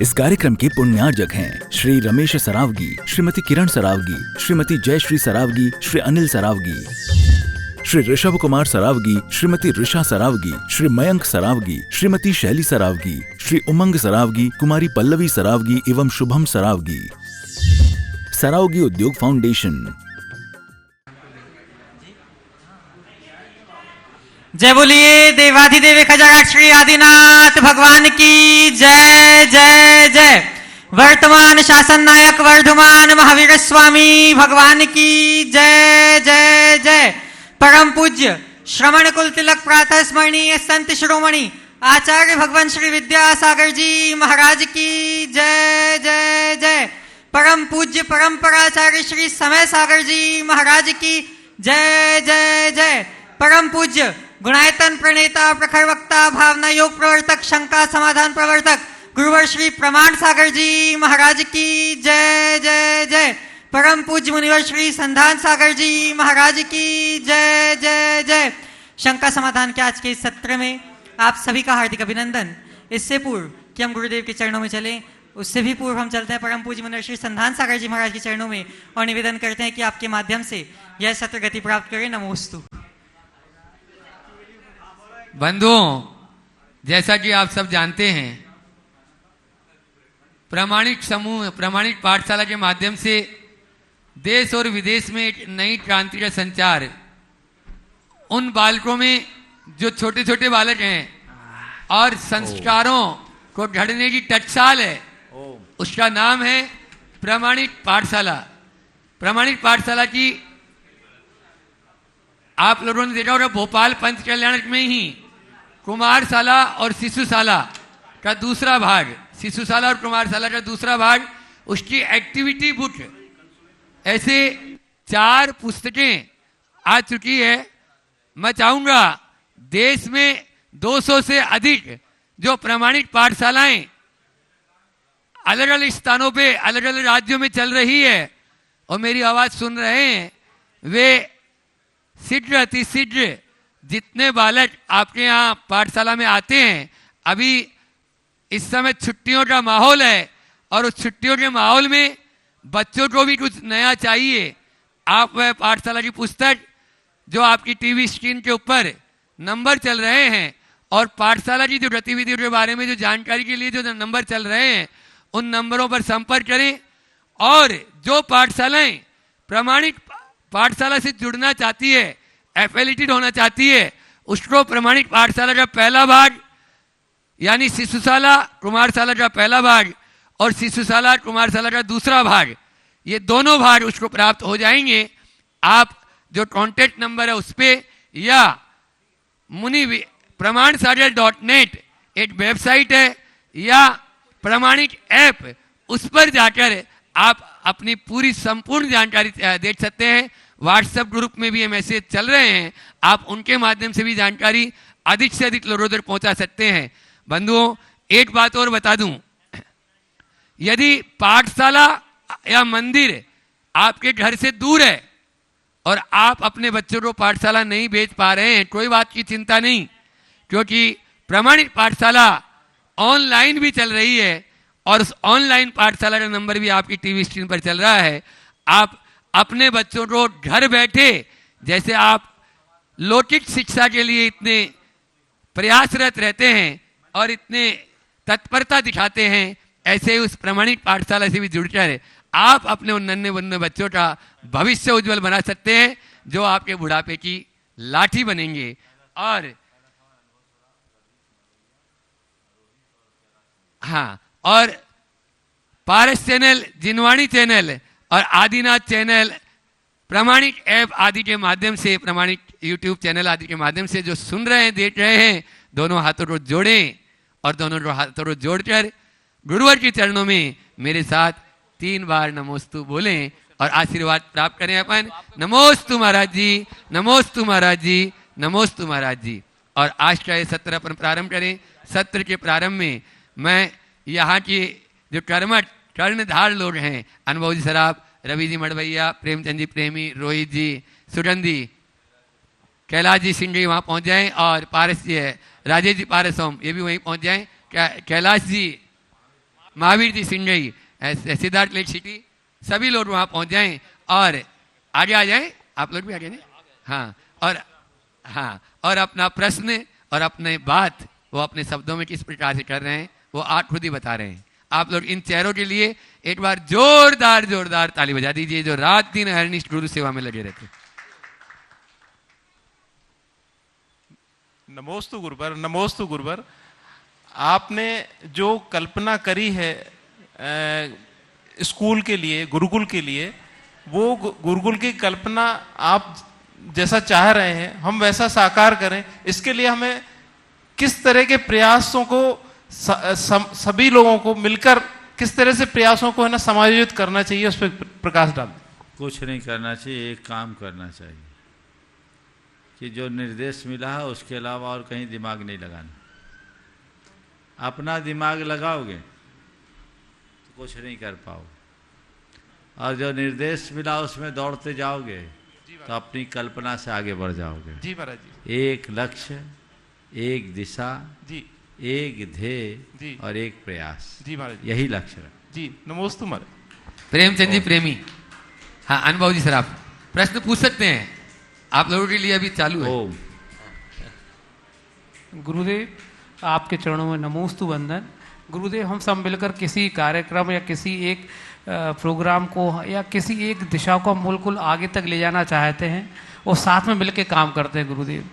इस कार्यक्रम के पुण्यार्जक हैं श्री रमेश सरावगी, श्रीमती किरण सरावगी, श्रीमती जयश्री सरावगी, श्री अनिल सरावगी, श्री ऋषभ कुमार सरावगी, श्रीमती ऋषा सरावगी, श्री मयंक सरावगी, श्रीमती शैली सरावगी, श्री उमंग सरावगी, कुमारी पल्लवी सरावगी एवं शुभम सरावगी। सरावगी उद्योग फाउंडेशन। जय बोलिए देवाधिदेव खजाना श्री आदिनाथ भगवान की जय जय जय। वर्तमान शासन नायक वर्धमान महावीर स्वामी भगवान की जय जय जय। परम पूज्य श्रवण कुल तिलक प्रातः स्मरणीय संत शिरोमणि आचार्य भगवान श्री विद्यासागर जी महाराज की जय जय जय। परम पूज्य परंपराचार्य श्री समय सागर जी महाराज की जय जय जय। परम पूज्य गुणायतन प्रणेता प्रखर वक्ता भावना योग प्रवर्तक शंका समाधान प्रवर्तक गुरुवर श्री प्रमाण सागर जी महाराज की जय जय जय। परम पूज्य मुनिवर श्री संधान सागर जी महाराज की जय जय जय। शंका समाधान के आज के इस सत्र में आप सभी का हार्दिक अभिनंदन। इससे पूर्व कि हम गुरुदेव के चरणों में चलें, उससे भी पूर्व हम चलते हैं परम पूज्य मुनिवर श्री संधान सागर जी महाराज के चरणों में और निवेदन करते हैं कि आपके माध्यम से यह सत्र गति प्राप्त करे। नमोस्तु। बंधुओं, जैसा कि आप सब जानते हैं, प्रामाणिक समूह प्रामाणिक पाठशाला के माध्यम से देश और विदेश में एक नई क्रांति का संचार उन बालकों में जो छोटे छोटे बालक हैं और संस्कारों को ढड़ने की टकसाल है, उसका नाम है प्रामाणिक पाठशाला। प्रामाणिक पाठशाला की आप लोगों ने देखा होगा, भोपाल पंच कल्याण में ही कुमारशाला और शिशुशाला का दूसरा भाग, शिशुशाला और कुमारशाला का दूसरा भाग, उसकी एक्टिविटी बुक, ऐसे 4 पुस्तकें आ चुकी है। मैं चाहूंगा देश में 200 से अधिक जो प्रामाणिक पाठशालाएं अलग अलग स्थानों पे अलग अलग राज्यों में चल रही है और मेरी आवाज सुन रहे हैं, वे शीघ्र अतिशीघ्र जितने बालक आपके यहाँ पाठशाला में आते हैं, अभी इस समय छुट्टियों का माहौल है और उस छुट्टियों के माहौल में बच्चों को भी कुछ नया चाहिए। आप वह पाठशाला की पुस्तक जो आपकी टीवी स्क्रीन के ऊपर नंबर चल रहे हैं और पाठशाला की जो गतिविधियों के बारे में जो जानकारी के लिए जो नंबर चल रहे हैं, उन नंबरों पर संपर्क करें। और जो पाठशालाएं प्रामाणिक पाठशाला से जुड़ना चाहती है, एफिलिएटेड होना चाहती है, उसको प्रामाणिक पाठशाला का पहला भाग यानी शिशुशाला कुमारशाला का पहला भाग और शिशुशाला कुमारशाला का दूसरा भाग, ये दोनों भाग उसको प्राप्त हो जाएंगे। आप जो कॉन्टैक्ट नंबर है उस पर या मुनि प्रमाणसागर.net एक वेबसाइट है या प्रामाणिक ऐप, उस पर जाकर आप अपनी पूरी संपूर्ण जानकारी देख सकते हैं। व्हाट्सएप ग्रुप में भी ये मैसेज चल रहे हैं, आप उनके माध्यम से भी जानकारी अधिक से अधिक लोगों तक पहुंचा सकते हैं। बंधुओं, एक बात और बता दूं, यदि पाठशाला या मंदिर आपके घर से दूर है और आप अपने बच्चों को पाठशाला नहीं भेज पा रहे हैं, कोई बात की चिंता नहीं, क्योंकि प्रामाणिक पाठशाला ऑनलाइन भी चल रही है और उस ऑनलाइन पाठशाला का नंबर भी आपकी टीवी स्क्रीन पर चल रहा है। आप अपने बच्चों को घर बैठे, जैसे आप लौकिक शिक्षा के लिए इतने प्रयासरत रहते हैं और इतने तत्परता दिखाते हैं, ऐसे ही उस प्रामाणिक पाठशाला से भी जुड़कर आप अपने उन नन्हे मुन्ने बच्चों का भविष्य उज्जवल बना सकते हैं, जो आपके बुढ़ापे की लाठी बनेंगे। और हाँ, और पारस चैनल, जिनवाणी चैनल और आदिनाथ चैनल, प्रामाणिक ऐप आदि के माध्यम से, प्रामाणिक यूट्यूब चैनल आदि के माध्यम से जो सुन रहे हैं, देख रहे हैं, दोनों हाथों को जोड़ें और दोनों हाथों को जोड़कर गुरुवर के चरणों में मेरे साथ 3 बार नमोस्तु बोलें और आशीर्वाद प्राप्त करें। अपन नमोस्तु महाराज जी, नमोस्तु महाराज जी, नमोस्तु महाराज जी। और आज का ये सत्र अपन प्रारंभ करें। सत्र के प्रारंभ में मैं यहाँ के जो कर्णधार लोग हैं, अनुभव जी सराफ, रवि जी मड़वैया, प्रेमचंद जी प्रेमी, रोहित जी, सुगंधी, कैलाश जी सिंह जी वहाँ पहुँच जाएं और पारस जी है, राजेश जी पारस होम, ये भी वहीं पहुँच जाएं। कैलाश जी महावीर जी सिंगई, सिद्धार्थ लेक सिटी, सभी लोग वहाँ पहुँच जाएं और आगे आ जाएं। आप लोग भी आगे नहीं? हाँ, और अपना प्रश्न और अपने बात वो अपने शब्दों में किस प्रकार से कर रहे हैं वो आप खुद ही बता रहे हैं। आप लोग इन चेहरों के लिए एक बार जोरदार ताली बजा दीजिए, जो रात दिन हरनिष्ठ गुरु सेवा में लगे रहते। नमोस्तु गुरुवर, नमोस्तु गुरुवर। आपने जो कल्पना करी है स्कूल के लिए, गुरुकुल के लिए, वो गुरुकुल की कल्पना आप जैसा चाह रहे हैं हम वैसा साकार करें, इसके लिए हमें किस तरह के प्रयासों को सभी लोगों को मिलकर किस तरह से प्रयासों को है ना समायोजित करना चाहिए, उस पर प्रकाश डाल। कुछ नहीं करना चाहिए, एक काम करना चाहिए कि जो निर्देश मिला है उसके अलावा और कहीं दिमाग नहीं लगाना। अपना दिमाग लगाओगे तो कुछ नहीं कर पाओगे, और जो निर्देश मिला उसमें दौड़ते जाओगे तो अपनी कल्पना से आगे बढ़ जाओगे। जी महाराज जी। एक लक्ष्य, एक दिशा जी, एक ध्येय जी और एक प्रयास, जी महाराज, यही लक्ष्य है। जी नमोस्तु महाराज। प्रेमचंद जी प्रेमी, हाँ अनुभव जी सर आप प्रश्न पूछ सकते हैं, आप लोगों के लिए अभी चालू है। ओम। गुरुदेव आपके चरणों में नमोस्तु वंदन। गुरुदेव हम सब मिलकर किसी कार्यक्रम या किसी एक प्रोग्राम को या किसी एक दिशा को हम बिल्कुल आगे तक ले जाना चाहते हैं और साथ में मिलकर काम करते हैं। गुरुदेव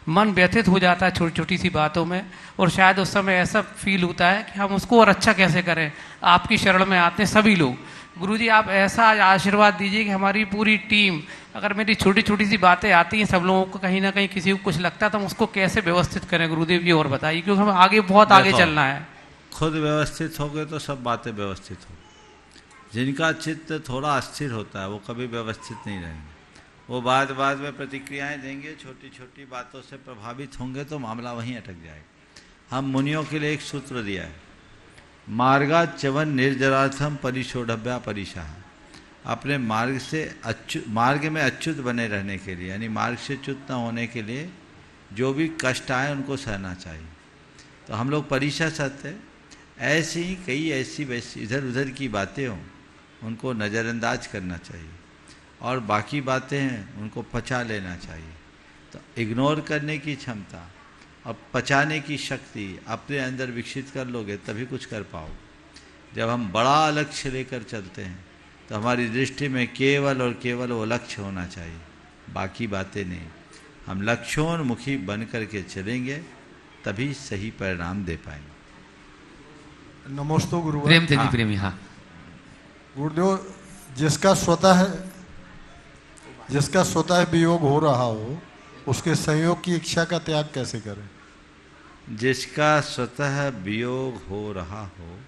मन व्यथित हो जाता है छोटी छोटी सी बातों में, और शायद उस समय ऐसा फील होता है कि हम उसको और अच्छा कैसे करें। आपकी शरण में आते हैं सभी लोग। गुरुजी आप ऐसा आशीर्वाद दीजिए कि हमारी पूरी टीम, अगर मेरी छोटी छोटी सी बातें आती हैं सब लोगों को कहीं ना कहीं किसी को कुछ लगता है तो हम उसको कैसे व्यवस्थित करें गुरुदेव, ये और बताइए, क्योंकि हमें आगे बहुत आगे चलना है। खुद व्यवस्थित हो गए तो सब बातें व्यवस्थित हो। जिनका चित्त थोड़ा अस्थिर होता है वो कभी व्यवस्थित नहीं रहेंगे, वो बाद में प्रतिक्रियाएं देंगे, छोटी छोटी बातों से प्रभावित होंगे तो मामला वहीं अटक जाएगा। हम मुनियों के लिए एक सूत्र दिया है, मार्गा च्यवन निर्जरार्थम परिशोढ़भ्या परिशाह। अपने मार्ग में अच्युत बने रहने के लिए, यानी मार्ग से च्युत न होने के लिए जो भी कष्ट आए उनको सहना चाहिए। तो हम लोग परिशा सहते, ऐसी ही कई ऐसी वैसी इधर उधर की बातें हों उनको नज़रअंदाज करना चाहिए, और बाकी बातें हैं उनको पचा लेना चाहिए। तो इग्नोर करने की क्षमता और पचाने की शक्ति अपने अंदर विकसित कर लोगे तभी कुछ कर पाओगे। जब हम बड़ा लक्ष्य लेकर चलते हैं तो हमारी दृष्टि में केवल और केवल वो लक्ष्य होना चाहिए, बाकी बातें नहीं। हम लक्ष्योन्मुखी बन करके चलेंगे तभी सही परिणाम दे पाएंगे। नमोस्तु गुरुवर। प्रेमचंद जी प्रेमी, हाँ गुरुदेव जिसका स्वतः वियोग हो रहा हो उसके संयोग की इच्छा का त्याग कैसे करें? जिसका स्वतः वियोग हो रहा हो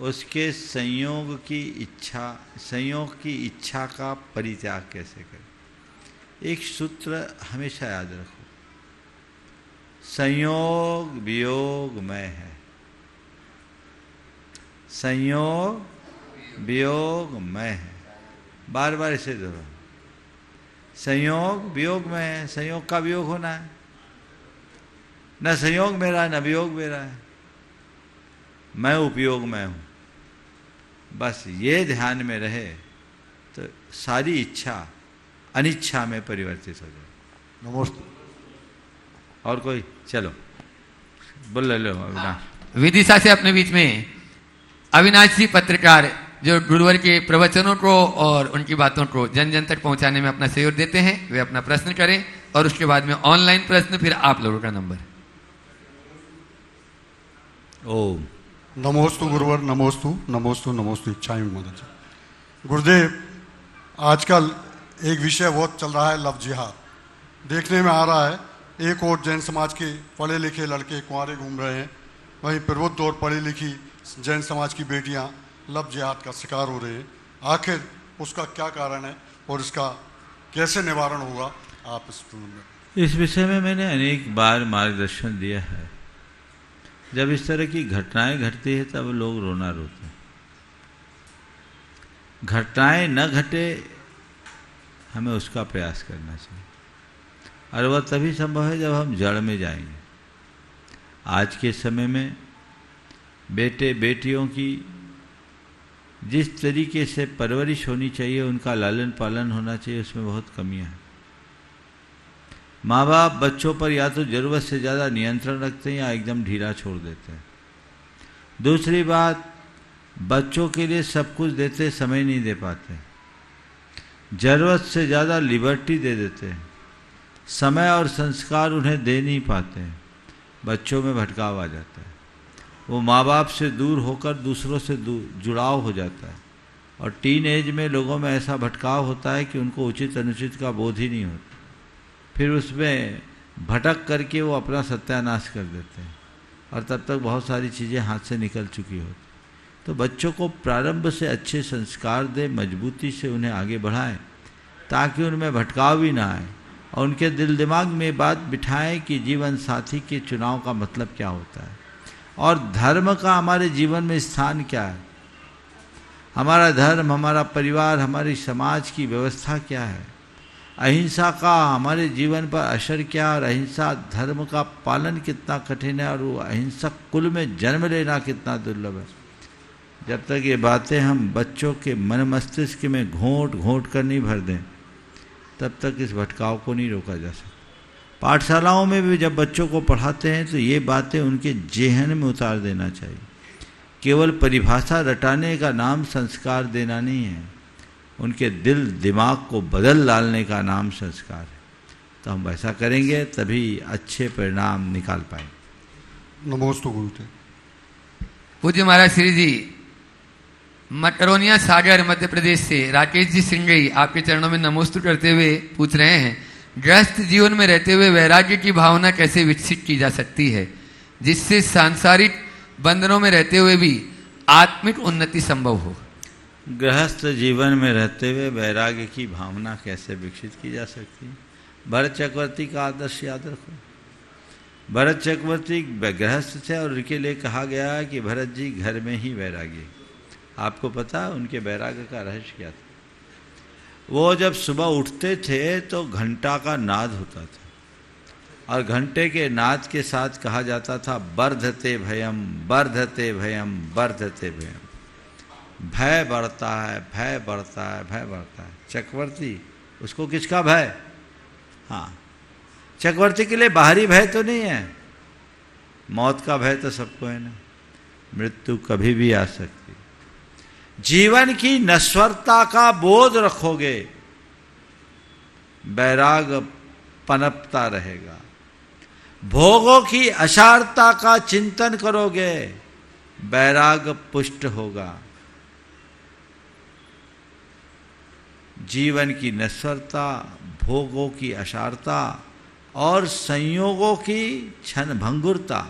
उसके संयोग की इच्छा का परित्याग कैसे करें? एक सूत्र हमेशा याद रखो, संयोग वियोग मय है। संयोग वियोग मय है, बार बार इसे दोहराओ। संयोग वियोग में है, संयोग का वियोग होना है, न संयोग मेरा है न वियोग मेरा है, मैं उपयोग में हूं। बस ये ध्यान में रहे तो सारी इच्छा अनिच्छा में परिवर्तित हो जाए। नमस्ते। और कोई? चलो बोल लो अविनाश। विदिशा से अपने बीच में अविनाश जी पत्रकार जो गुरुवर के प्रवचनों को और उनकी बातों को जन जन तक पहुंचाने में अपना सहयोग देते हैं, वे अपना प्रश्न करें और उसके बाद में ऑनलाइन प्रश्न, फिर आप लोगों का नंबर। ओम नमोस्तु गुरुवर। नमोस्तु इच्छाएं मदद जी। गुरुदेव आजकल एक विषय बहुत चल रहा है, लव जिहाद। देखने में आ रहा है एक और जैन समाज के पढ़े लिखे लड़के कुंवारे घूम रहे हैं, वहीं प्रबुद्ध और पढ़ी लिखी जैन समाज की बेटियां लव जिहाद का शिकार हो रहे हैं। आखिर उसका क्या कारण है और इसका कैसे निवारण होगा? आप इस विषय में मैंने अनेक बार मार्गदर्शन दिया है। जब इस तरह की घटनाएं घटती है तब लोग रोना रोते हैं। घटनाएं न घटे हमें उसका प्रयास करना चाहिए, और वह तभी संभव है जब हम जड़ में जाएंगे। आज के समय में बेटे बेटियों की जिस तरीके से परवरिश होनी चाहिए, उनका लालन पालन होना चाहिए, उसमें बहुत कमियां हैं। माँ बाप बच्चों पर या तो ज़रूरत से ज़्यादा नियंत्रण रखते हैं या एकदम ढीला छोड़ देते हैं। दूसरी बात, बच्चों के लिए सब कुछ देते, समय नहीं दे पाते, ज़रूरत से ज़्यादा लिबर्टी दे देते हैं, समय और संस्कार उन्हें दे नहीं पाते, बच्चों में भटकाव आ जाता है, वो माँ बाप से दूर होकर दूसरों से जुड़ाव हो जाता है, और टीन एज में लोगों में ऐसा भटकाव होता है कि उनको उचित अनुचित का बोध ही नहीं होता, फिर उसमें भटक करके वो अपना सत्यानाश कर देते हैं, और तब तक बहुत सारी चीज़ें हाथ से निकल चुकी होती। तो बच्चों को प्रारंभ से अच्छे संस्कार दें, मजबूती से उन्हें आगे बढ़ाएं, ताकि उनमें भटकाव भी ना आए, और उनके दिल दिमाग में बात बिठाएं कि जीवन साथी के चुनाव का मतलब क्या होता है, और धर्म का हमारे जीवन में स्थान क्या है, हमारा धर्म, हमारा परिवार, हमारी समाज की व्यवस्था क्या है, अहिंसा का हमारे जीवन पर असर क्या, और अहिंसा धर्म का पालन कितना कठिन है, और वो अहिंसक कुल में जन्म लेना कितना दुर्लभ है। जब तक ये बातें हम बच्चों के मन मस्तिष्क में घोंट घोंट कर नहीं भर दें, तब तक इस भटकाव को नहीं रोका जा सकता। पाठशालाओं में भी जब बच्चों को पढ़ाते हैं तो ये बातें उनके जेहन में उतार देना चाहिए। केवल परिभाषा रटाने का नाम संस्कार देना नहीं है, उनके दिल दिमाग को बदल डालने का नाम संस्कार है। तो हम वैसा करेंगे तभी अच्छे परिणाम निकाल पाएंगे। नमोस्तु गुरुदेव। पूज्य महाराज श्री जी, मकरोनिया सागर मध्य प्रदेश से राकेश जी सिंगई आपके चरणों में नमोस्तु करते हुए पूछ रहे हैं, गृहस्थ जीवन में रहते हुए वैराग्य की भावना कैसे विकसित की जा सकती है, जिससे सांसारिक बंधनों में रहते हुए भी आत्मिक उन्नति संभव हो। गृहस्थ जीवन में रहते हुए वैराग्य की भावना कैसे विकसित की जा सकती है? भरत चक्रवर्ती का आदर्श याद रखो। भरत चक्रवर्ती गृहस्थ थे और उनके लिए कहा गया कि भरत जी घर में ही वैरागी। आपको पता है उनके वैराग्य का रहस्य क्या था? वो जब सुबह उठते थे तो घंटा का नाद होता था, और घंटे के नाद के साथ कहा जाता था वर्धते भयम वर्धते भयम वर्धते भयम। भय बढ़ता है, भय बढ़ता है, भय बढ़ता है। चक्रवर्ती, उसको किसका भय? हाँ, चक्रवर्ती के लिए बाहरी भय तो नहीं है, मौत का भय तो सबको है ना, मृत्यु कभी भी आ सकती। जीवन की नश्वरता का बोध रखोगे, वैराग पनपता रहेगा। भोगों की असारता का चिंतन करोगे, वैराग पुष्ट होगा। जीवन की नश्वरता, भोगों की असारता और संयोगों की क्षणभंगुरता,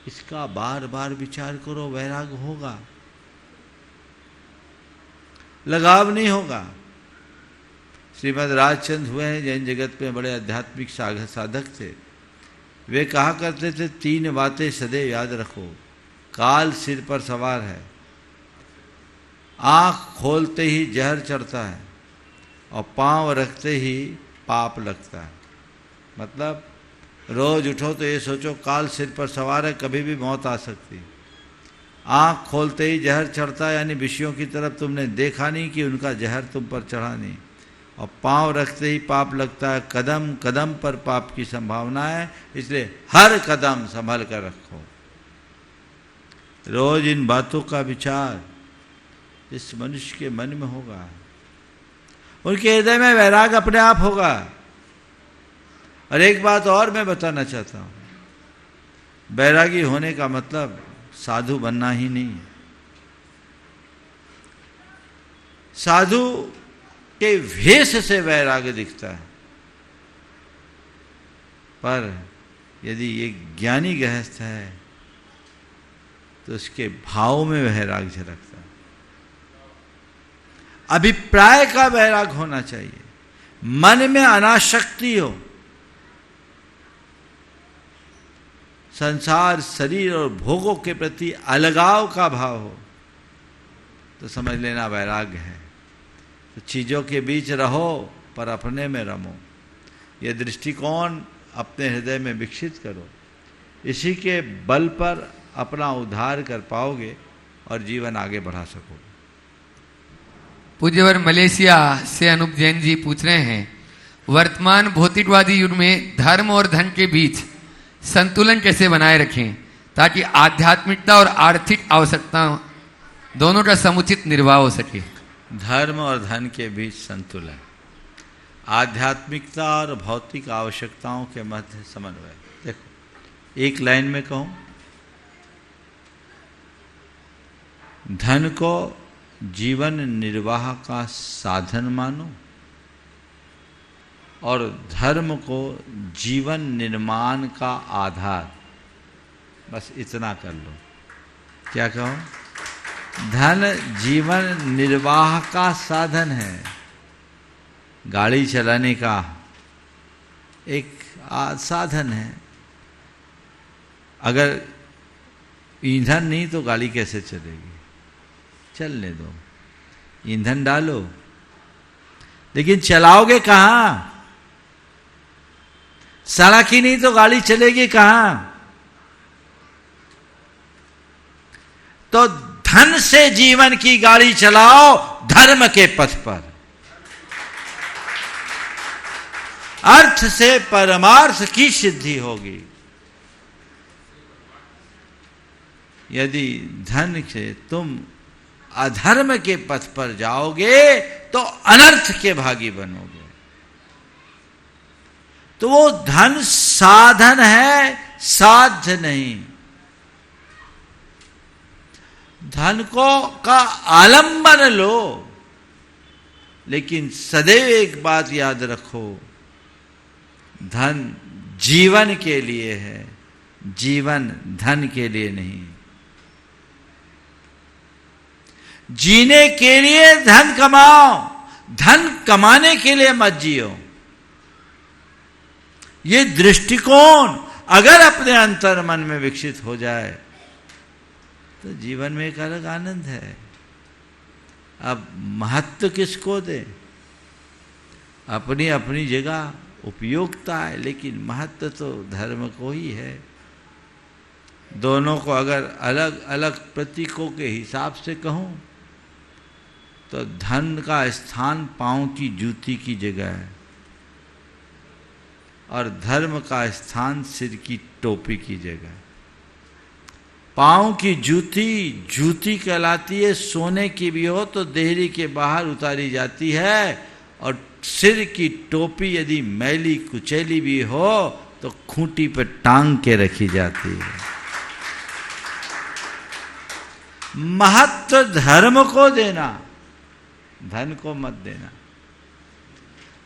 इसका बार बार विचार करो, वैराग होगा, लगाव नहीं होगा। श्रीमद् राजचंद्र हुए हैं, जैन जगत में बड़े आध्यात्मिक साधक थे। वे कहा करते थे, 3 बातें सदैव याद रखो। काल सिर पर सवार है, आँख खोलते ही जहर चढ़ता है, और पांव रखते ही पाप लगता है। मतलब रोज उठो तो ये सोचो काल सिर पर सवार है, कभी भी मौत आ सकती है। आँख खोलते ही जहर चढ़ता है, यानी विषयों की तरफ तुमने देखा नहीं कि उनका जहर तुम पर चढ़ा नहीं, और पांव रखते ही पाप लगता है। कदम कदम पर पाप की संभावना है, इसलिए हर कदम संभल कर रखो। रोज इन बातों का विचार इस मनुष्य के मन में होगा, उनके हृदय में वैराग अपने आप होगा। और एक बात और मैं बताना चाहता हूं, वैरागी होने का मतलब साधु बनना ही नहीं है। साधु के वेश से वैराग्य दिखता है, पर यदि एक ज्ञानी गृहस्थ है तो उसके भाव में वैराग्य झलकता है। अभिप्राय का वैराग होना चाहिए, मन में अनासक्ति हो, संसार, शरीर और भोगों के प्रति अलगाव का भाव हो, तो समझ लेना वैराग्य है। तो चीज़ों के बीच रहो पर अपने में रमो, यह दृष्टिकोण अपने हृदय में विकसित करो। इसी के बल पर अपना उद्धार कर पाओगे और जीवन आगे बढ़ा सकोगे। पूज्यवर मलेशिया से अनूप जैन जी पूछ रहे हैं, वर्तमान भौतिकवादी युग में धर्म और धन के बीच संतुलन कैसे बनाए रखें ताकि आध्यात्मिकता और आर्थिक आवश्यकताओं दोनों का समुचित निर्वाह हो सके। धर्म और धन के बीच संतुलन, आध्यात्मिकता और भौतिक आवश्यकताओं के मध्य समन्वय। देखो एक लाइन में कहूं, धन को जीवन निर्वाह का साधन मानो और धर्म को जीवन निर्माण का आधार। बस इतना कर लो। क्या कहो? धन जीवन निर्वाह का साधन है, गाड़ी चलाने का एक साधन है। अगर ईंधन नहीं तो गाड़ी कैसे चलेगी? चलने दो, ईंधन डालो, लेकिन चलाओगे कहां? सड़क ही नहीं तो गाड़ी चलेगी कहां? तो धन से जीवन की गाड़ी चलाओ, धर्म के पथ पर। अर्थ से परमार्थ की सिद्धि होगी। यदि धन से तुम अधर्म के पथ पर जाओगे तो अनर्थ के भागी बनोगे। तो वो धन साधन है, साध्य नहीं। धन को का आलंबन लो, लेकिन सदैव एक बात याद रखो, धन जीवन के लिए है, जीवन धन के लिए नहीं। जीने के लिए धन कमाओ, धन कमाने के लिए मत जियो। ये दृष्टिकोण अगर अपने अंतर मन में विकसित हो जाए तो जीवन में एक अलग आनंद है। अब महत्व किसको दे? अपनी अपनी जगह उपयोगिता है, लेकिन महत्व तो धर्म को ही है। दोनों को अगर अलग अलग प्रतीकों के हिसाब से कहूं तो धन का स्थान पांव की जूती की जगह है और धर्म का स्थान सिर की टोपी की जगह है। पांव की जूती जूती कहलाती है, सोने की भी हो तो देहरी के बाहर उतारी जाती है, और सिर की टोपी यदि मैली कुचैली भी हो तो खूंटी पर टांग के रखी जाती है। महत्व धर्म को देना, धन को मत देना।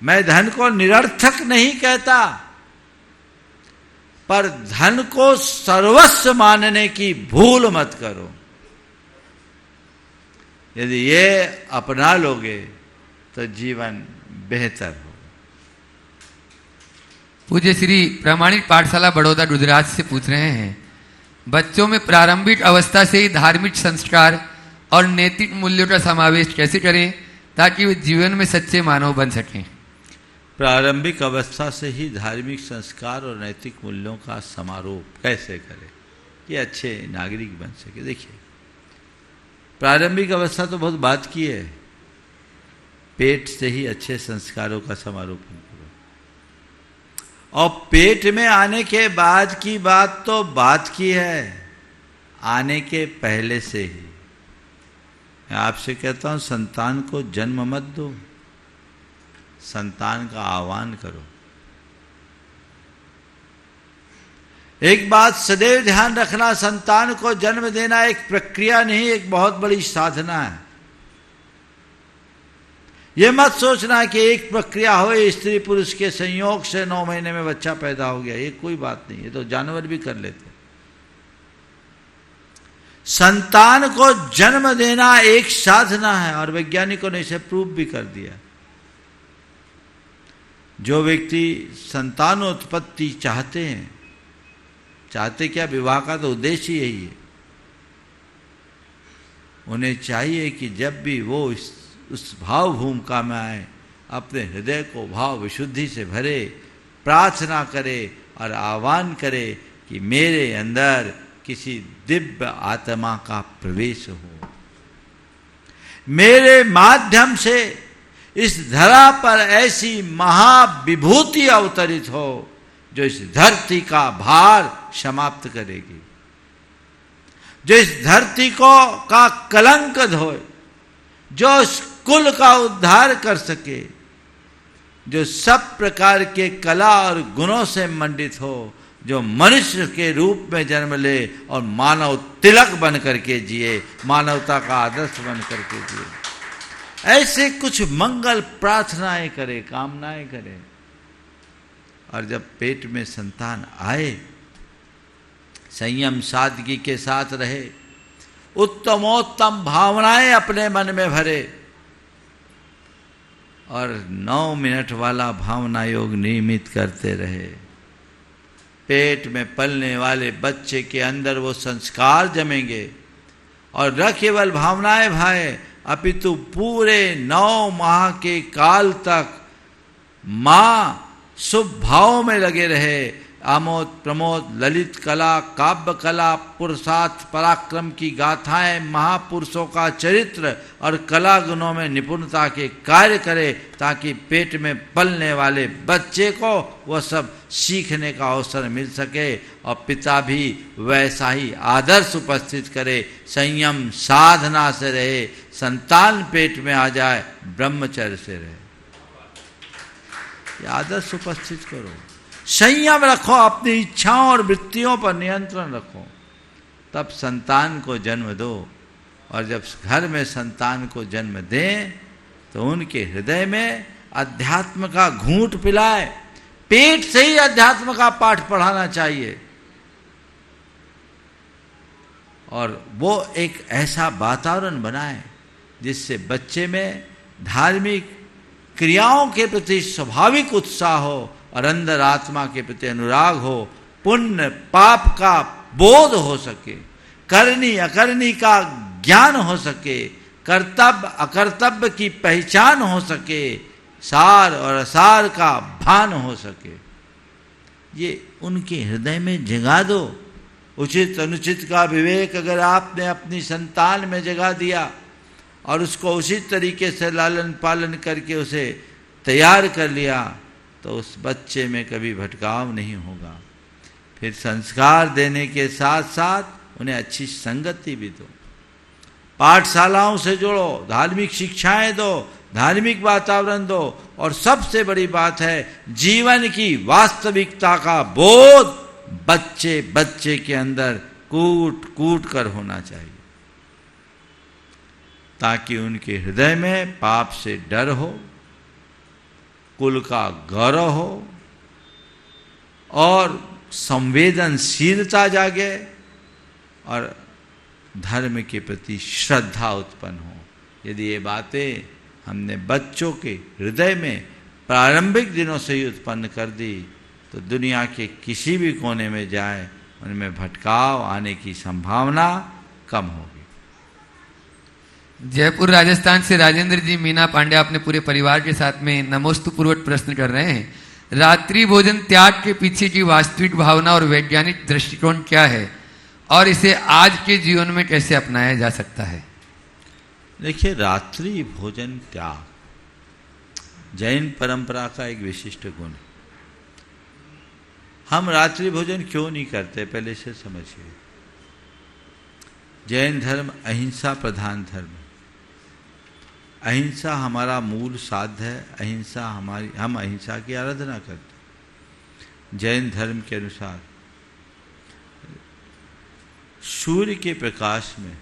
मैं धन को निरर्थक नहीं कहता, पर धन को सर्वस्व मानने की भूल मत करो। यदि ये अपना लोगे तो जीवन बेहतर होगा। पूज्य श्री प्रामाणिक पाठशाला बड़ौदा गुजरात से पूछ रहे हैं, बच्चों में प्रारंभिक अवस्था से ही धार्मिक संस्कार और नैतिक मूल्यों का समावेश कैसे करें ताकि वे जीवन में सच्चे मानव बन सकें? प्रारंभिक अवस्था से ही धार्मिक संस्कार और नैतिक मूल्यों का समारोह कैसे करें कि अच्छे नागरिक बन सके? देखिए, प्रारंभिक अवस्था तो बहुत बात की है, पेट से ही अच्छे संस्कारों का समारोह करो। और पेट में आने के बाद की बात तो बात की है, आने के पहले से ही। मैं आपसे कहता हूं, संतान को जन्म मत दो, संतान का आह्वान करो। एक बात सदैव ध्यान रखना, संतान को जन्म देना एक प्रक्रिया नहीं, एक बहुत बड़ी साधना है। यह मत सोचना कि एक प्रक्रिया हो, स्त्री पुरुष के संयोग से 9 महीने में बच्चा पैदा हो गया, ये कोई बात नहीं, ये तो जानवर भी कर लेते। संतान को जन्म देना एक साधना है और वैज्ञानिकों ने इसे प्रूव भी कर दिया। जो व्यक्ति संतानोत्पत्ति चाहते हैं, चाहते क्या, विवाह का तो उद्देश्य यही है। उन्हें चाहिए कि जब भी वो उस भाव भूमिका में आए, अपने हृदय को भाव विशुद्धि से भरे, प्रार्थना करे और आह्वान करे कि मेरे अंदर किसी दिव्य आत्मा का प्रवेश हो। मेरे माध्यम से इस धरा पर ऐसी महाविभूति अवतरित हो जो इस धरती का भार समाप्त करेगी, जो इस धरती को का कलंक धोए, जो इस कुल का उद्धार कर सके, जो सब प्रकार के कला और गुणों से मंडित हो, जो मनुष्य के रूप में जन्म ले और मानव तिलक बन करके जिए, मानवता का आदर्श बन करके जिए। ऐसे कुछ मंगल प्रार्थनाएं करे, कामनाएं करे। और जब पेट में संतान आए, संयम सादगी के साथ रहे, उत्तमोत्तम भावनाएं अपने मन में भरे और 9 मिनट वाला भावना योग नियमित करते रहे। पेट में पलने वाले बच्चे के अंदर वो संस्कार जमेंगे और न केवल भावनाएं भाए, अपितु पूरे 9 माह के काल तक माँ शुभ भाव में लगे रहे। आमोद प्रमोद, ललित कला, काव्य कला, पुरुषार्थ पराक्रम की गाथाएं, महापुरुषों का चरित्र और कला गुणों में निपुणता के कार्य करे, ताकि पेट में पलने वाले बच्चे को वह सब सीखने का अवसर मिल सके और पिता भी वैसा ही आदर्श उपस्थित करे। संयम साधना से रहे, संतान पेट में आ जाए, ब्रह्मचर्य से रहे। ये आदर्श उपस्थित करो। संयम रखो, अपनी इच्छाओं और वृत्तियों पर नियंत्रण रखो, तब संतान को जन्म दो। और जब घर में संतान को जन्म दें तो उनके हृदय में अध्यात्म का घूंट पिलाए। पेट से ही अध्यात्म का पाठ पढ़ाना चाहिए और वो एक ऐसा वातावरण बनाए जिससे बच्चे में धार्मिक क्रियाओं के प्रति स्वाभाविक उत्साह हो और अंदर आत्मा के प्रति अनुराग हो, पुण्य पाप का बोध हो सके, करनी अकरनी का ज्ञान हो सके, कर्तव्य अकर्तव्य की पहचान हो सके, सार और असार का भान हो सके। ये उनके हृदय में जगा दो। उचित अनुचित का विवेक अगर आपने अपनी संतान में जगा दिया और उसको उसी तरीके से लालन पालन करके उसे तैयार कर लिया, तो उस बच्चे में कभी भटकाव नहीं होगा। फिर संस्कार देने के साथ साथ उन्हें अच्छी संगति भी दो, पाठशालाओं से जोड़ो, धार्मिक शिक्षाएं दो, धार्मिक वातावरण दो, और सबसे बड़ी बात है जीवन की वास्तविकता का बोध बच्चे बच्चे के अंदर कूट कूट कर होना चाहिए, ताकि उनके हृदय में पाप से डर हो, कुल का गौरव हो और संवेदनशीलता जागे और धर्म के प्रति श्रद्धा उत्पन्न हो। यदि ये बातें हमने बच्चों के हृदय में प्रारंभिक दिनों से ही उत्पन्न कर दी, तो दुनिया के किसी भी कोने में जाए उनमें भटकाव आने की संभावना कम होगी। जयपुर राजस्थान से राजेंद्र जी मीना पांडे अपने पूरे परिवार के साथ में नमोस्तु पूर्वक प्रश्न कर रहे हैं। रात्रि भोजन त्याग के पीछे की वास्तविक भावना और वैज्ञानिक दृष्टिकोण क्या है और इसे आज के जीवन में कैसे अपनाया जा सकता है? देखिए, रात्रि भोजन त्याग जैन परंपरा का एक विशिष्ट गुण है। हम रात्रि भोजन क्यों नहीं करते, पहले से समझिए। जैन धर्म अहिंसा प्रधान धर्म है। अहिंसा हमारा मूल साध्य है। अहिंसा हम अहिंसा की आराधना करते हैं। जैन धर्म के अनुसार सूर्य के प्रकाश में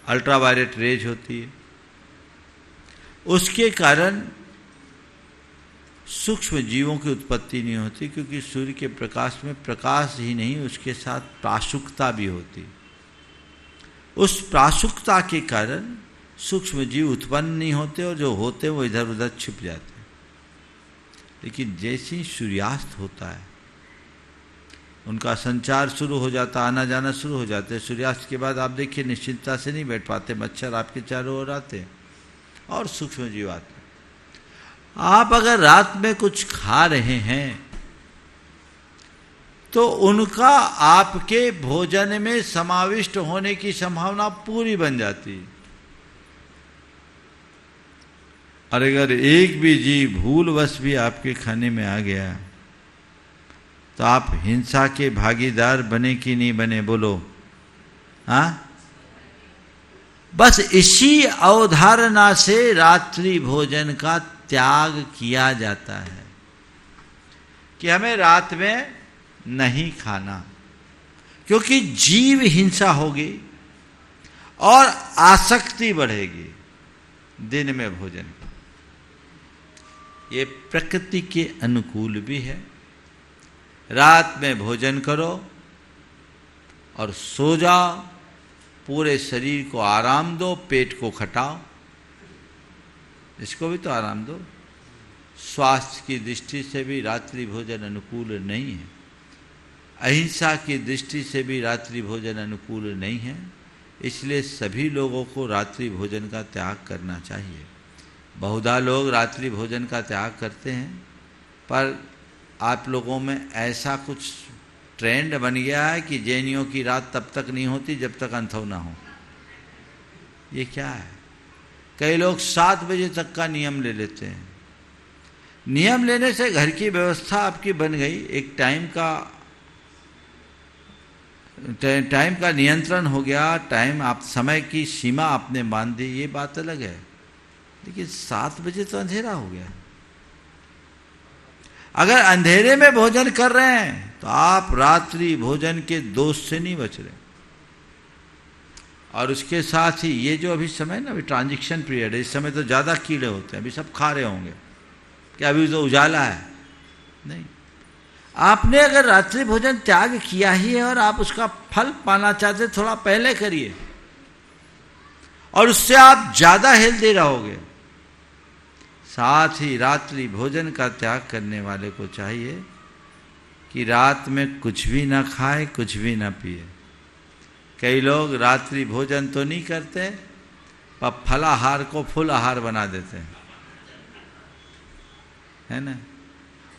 अल्ट्रावायलेट रेज होती है, उसके कारण सूक्ष्म जीवों की उत्पत्ति नहीं होती, क्योंकि सूर्य के प्रकाश में प्रकाश ही नहीं, उसके साथ प्रासुकता भी होती। उस प्रासुकता के कारण सूक्ष्म जीव उत्पन्न नहीं होते और जो होते वो इधर उधर छिप जाते हैं। लेकिन जैसे ही सूर्यास्त होता है उनका संचार शुरू हो जाता, आना जाना शुरू हो जाते हैं। सूर्यास्त के बाद आप देखिए निश्चिंतता से नहीं बैठ पाते, मच्छर आपके चारों ओर आते हैं और सूक्ष्म जीव आते हैं। आप अगर रात में कुछ खा रहे हैं तो उनका आपके भोजन में समाविष्ट होने की संभावना पूरी बन जाती है। और अगर एक भी जीव भूलवश भी आपके खाने में आ गया तो आप हिंसा के भागीदार बने कि नहीं बने, बोलो? हाँ, बस इसी अवधारणा से रात्रि भोजन का त्याग किया जाता है कि हमें रात में नहीं खाना, क्योंकि जीव हिंसा होगी और आसक्ति बढ़ेगी दिन में भोजन की। ये प्रकृति के अनुकूल भी है। रात में भोजन करो और सो जाओ, पूरे शरीर को आराम दो, पेट को खटाओ, इसको भी तो आराम दो। स्वास्थ्य की दृष्टि से भी रात्रि भोजन अनुकूल नहीं है, अहिंसा की दृष्टि से भी रात्रि भोजन अनुकूल नहीं है। इसलिए सभी लोगों को रात्रि भोजन का त्याग करना चाहिए। बहुधा लोग रात्रि भोजन का त्याग करते हैं, पर आप लोगों में ऐसा कुछ ट्रेंड बन गया है कि जैनियों की रात तब तक नहीं होती जब तक अंथव ना हो। ये क्या है? कई लोग 7 बजे तक का नियम ले लेते हैं। नियम लेने से घर की व्यवस्था आपकी बन गई, एक टाइम का नियंत्रण हो गया, टाइम आप समय की सीमा आपने बांध दी, ये बात अलग है। लेकिन 7 बजे तो अंधेरा हो गया। अगर अंधेरे में भोजन कर रहे हैं तो आप रात्रि भोजन के दोष से नहीं बच रहे। और उसके साथ ही ये जो अभी समय ना, अभी ट्रांजिशन पीरियड है, इस समय तो ज़्यादा कीड़े होते हैं, अभी सब खा रहे होंगे कि अभी तो उजाला है। नहीं, आपने अगर रात्रि भोजन त्याग किया ही है और आप उसका फल पाना चाहते, थोड़ा पहले करिए और उससे आप ज़्यादा हेल्दी रहोगे। साथ ही रात्रि भोजन का त्याग करने वाले को चाहिए कि रात में कुछ भी ना खाए, कुछ भी ना पिए। कई लोग रात्रि भोजन तो नहीं करते, पर फलाहार को फुल आहार बना देते हैं, है ना?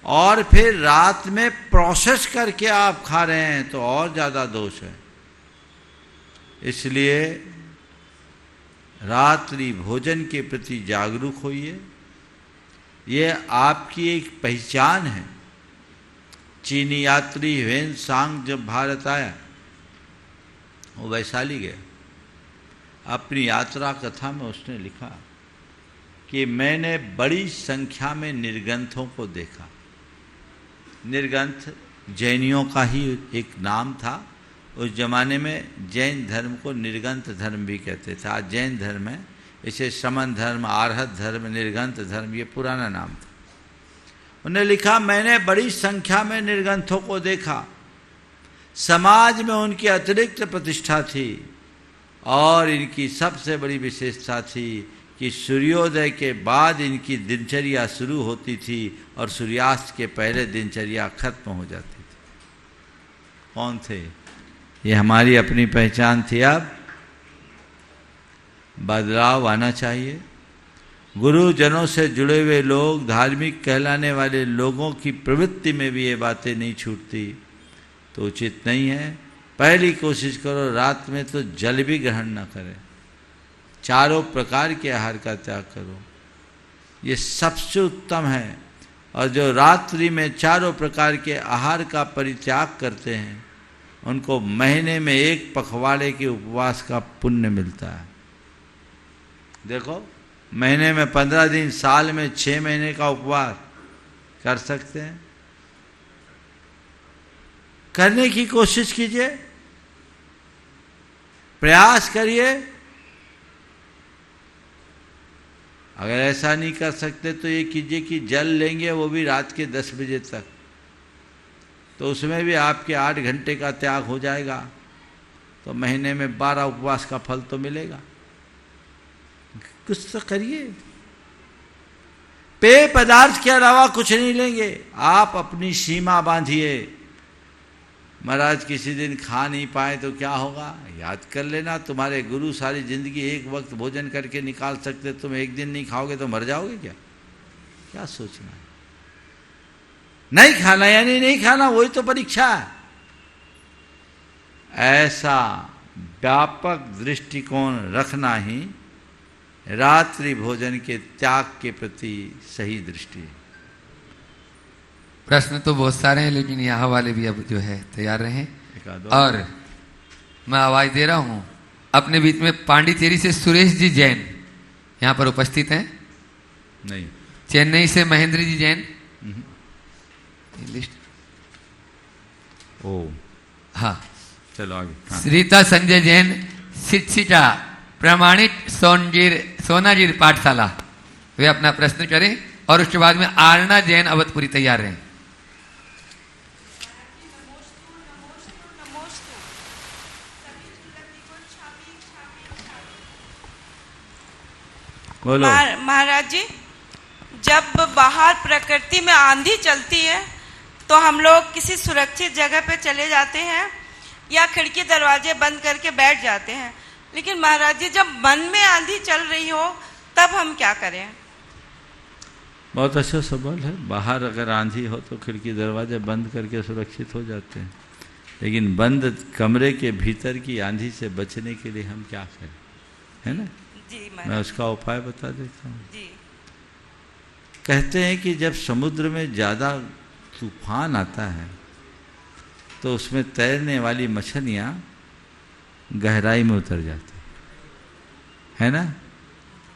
और फिर रात में प्रोसेस करके आप खा रहे हैं तो और ज़्यादा दोष है। इसलिए रात्रि भोजन के प्रति जागरूक होइए। ये आपकी एक पहचान है। चीनी यात्री ह्वेन सांग जब भारत आया, वो वैशाली गया, अपनी यात्रा कथा में उसने लिखा कि मैंने बड़ी संख्या में निर्ग्रंथों को देखा। निर्ग्रंथ जैनियों का ही एक नाम था। उस जमाने में जैन धर्म को निर्ग्रंथ धर्म भी कहते थे। आज जैन धर्म है, इसे शमन धर्म, आर्हत धर्म, निर्ग्रंथ धर्म, ये पुराना नाम था। उन्होंने लिखा, मैंने बड़ी संख्या में निर्ग्रंथों को देखा। समाज में उनकी अतिरिक्त प्रतिष्ठा थी और इनकी सबसे बड़ी विशेषता थी कि सूर्योदय के बाद इनकी दिनचर्या शुरू होती थी और सूर्यास्त के पहले दिनचर्या खत्म हो जाती थी। कौन थे ये? हमारी अपनी पहचान थी। अब बदलाव आना चाहिए। गुरुजनों से जुड़े हुए लोग, धार्मिक कहलाने वाले लोगों की प्रवृत्ति में भी ये बातें नहीं छूटती तो उचित नहीं है। पहली कोशिश करो रात में तो जल भी ग्रहण न करें, चारों प्रकार के आहार का त्याग करो, ये सबसे उत्तम है। और जो रात्रि में चारों प्रकार के आहार का परित्याग करते हैं उनको महीने में 1 पखवाड़े के उपवास का पुण्य मिलता है। देखो, महीने में 15 दिन, साल में 6 महीने का उपवास कर सकते हैं। करने की कोशिश कीजिए, प्रयास करिए। अगर ऐसा नहीं कर सकते तो ये कीजिए कि जल लेंगे, वो भी रात के 10 बजे तक, तो उसमें भी आपके 8 घंटे का त्याग हो जाएगा, तो महीने में 12 उपवास का फल तो मिलेगा। कुछ तो करिए। पेय पदार्थ के अलावा कुछ नहीं लेंगे। आप अपनी सीमा बांधिए। महाराज किसी दिन खा नहीं पाए तो क्या होगा? याद कर लेना, तुम्हारे गुरु सारी जिंदगी एक वक्त भोजन करके निकाल सकते, तुम एक दिन नहीं खाओगे तो मर जाओगे क्या? क्या सोचना है? नहीं खाना यानी नहीं खाना, वही तो परीक्षा है। ऐसा व्यापक दृष्टिकोण रखना ही रात्रि भोजन के त्याग के प्रति सही दृष्टि है। प्रश्न तो बहुत सारे हैं, लेकिन यहाँ वाले भी अब जो है तैयार रहें। और मैं आवाज दे रहा हूँ, अपने बीच में पांडिचेरी से सुरेश जी जैन यहाँ पर उपस्थित हैं। नहीं, चेन्नई से महेंद्र जी जैन। लिस्ट ओ हाँ, चलो आगे। हाँ। श्रीता संजय जैन, शिक्षिका, प्रमाणित सोनाजीर पाठशाला, वे अपना प्रश्न करें। और उसके बाद में आरना जैन अवधपुरी तैयार रहें। बोलो। महाराज जी, जब बाहर प्रकृति में आंधी चलती है तो हम लोग किसी सुरक्षित जगह पे चले जाते हैं या खिड़की दरवाजे बंद करके बैठ जाते हैं, लेकिन महाराज जी जब मन में आंधी चल रही हो तब हम क्या करें? बहुत अच्छा सवाल है। बाहर अगर आंधी हो तो खिड़की दरवाजे बंद करके सुरक्षित हो जाते हैं, लेकिन बंद कमरे के भीतर की आंधी से बचने के लिए हम क्या करें, है ना? जी मैं उसका उपाय बता देता हूँ। जी। कहते हैं कि जब समुद्र में ज़्यादा तूफान आता है तो उसमें तैरने वाली मछलियाँ गहराई में उतर जाती है ना?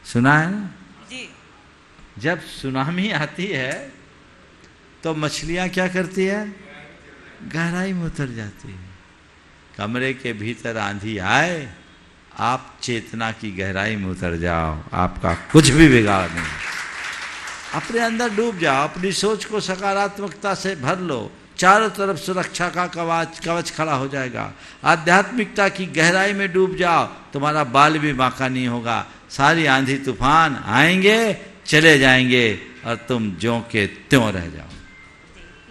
सुना है ना? जी। जब सुनामी आती है तो मछलियाँ क्या करती है? गहराई में उतर जाती है। कमरे के भीतर आंधी आए, आप चेतना की गहराई में उतर जाओ, आपका कुछ भी बिगाड़ नहीं। अपने अंदर डूब जाओ, अपनी सोच को सकारात्मकता से भर लो, चारों तरफ सुरक्षा का कवच खड़ा हो जाएगा। आध्यात्मिकता की गहराई में डूब जाओ, तुम्हारा बाल भी बांका नहीं होगा। सारी आंधी तूफान आएंगे, चले जाएंगे और तुम ज्यों के त्यों रह जाओ।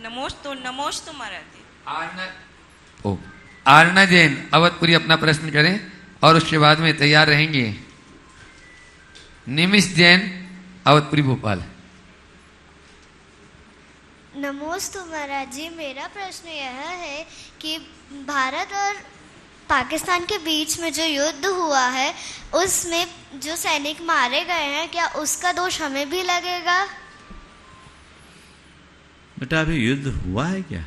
नमोस्तु महाराज जी। आरना जैन अवधपुरी अपना प्रश्न करें और उसके बाद में तैयार रहेंगे निमिष जैन अवधपुरी भोपाल। नमोस्तु महाराज जी, मेरा प्रश्न यह है कि भारत और पाकिस्तान के बीच में जो युद्ध हुआ है उसमें जो सैनिक मारे गए हैं, क्या उसका दोष हमें भी लगेगा? बेटा अभी युद्ध हुआ है क्या?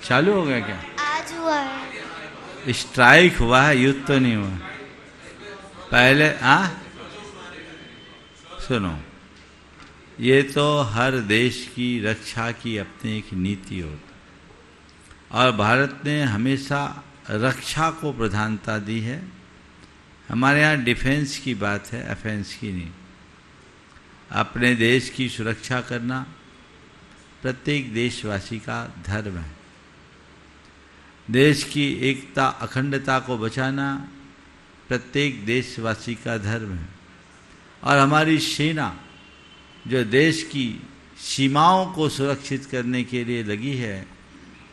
चालू हो गया क्या? आज हुआ है। स्ट्राइक हुआ है, युद्ध तो नहीं हुआ। पहले सुनो, ये तो हर देश की रक्षा की अपनी एक नीति होती, और भारत ने हमेशा रक्षा को प्रधानता दी है। हमारे यहाँ डिफेंस की बात है, अफेंस की नहीं। अपने देश की सुरक्षा करना प्रत्येक देशवासी का धर्म है। देश की एकता अखंडता को बचाना प्रत्येक देशवासी का धर्म है। और हमारी सेना जो देश की सीमाओं को सुरक्षित करने के लिए लगी है,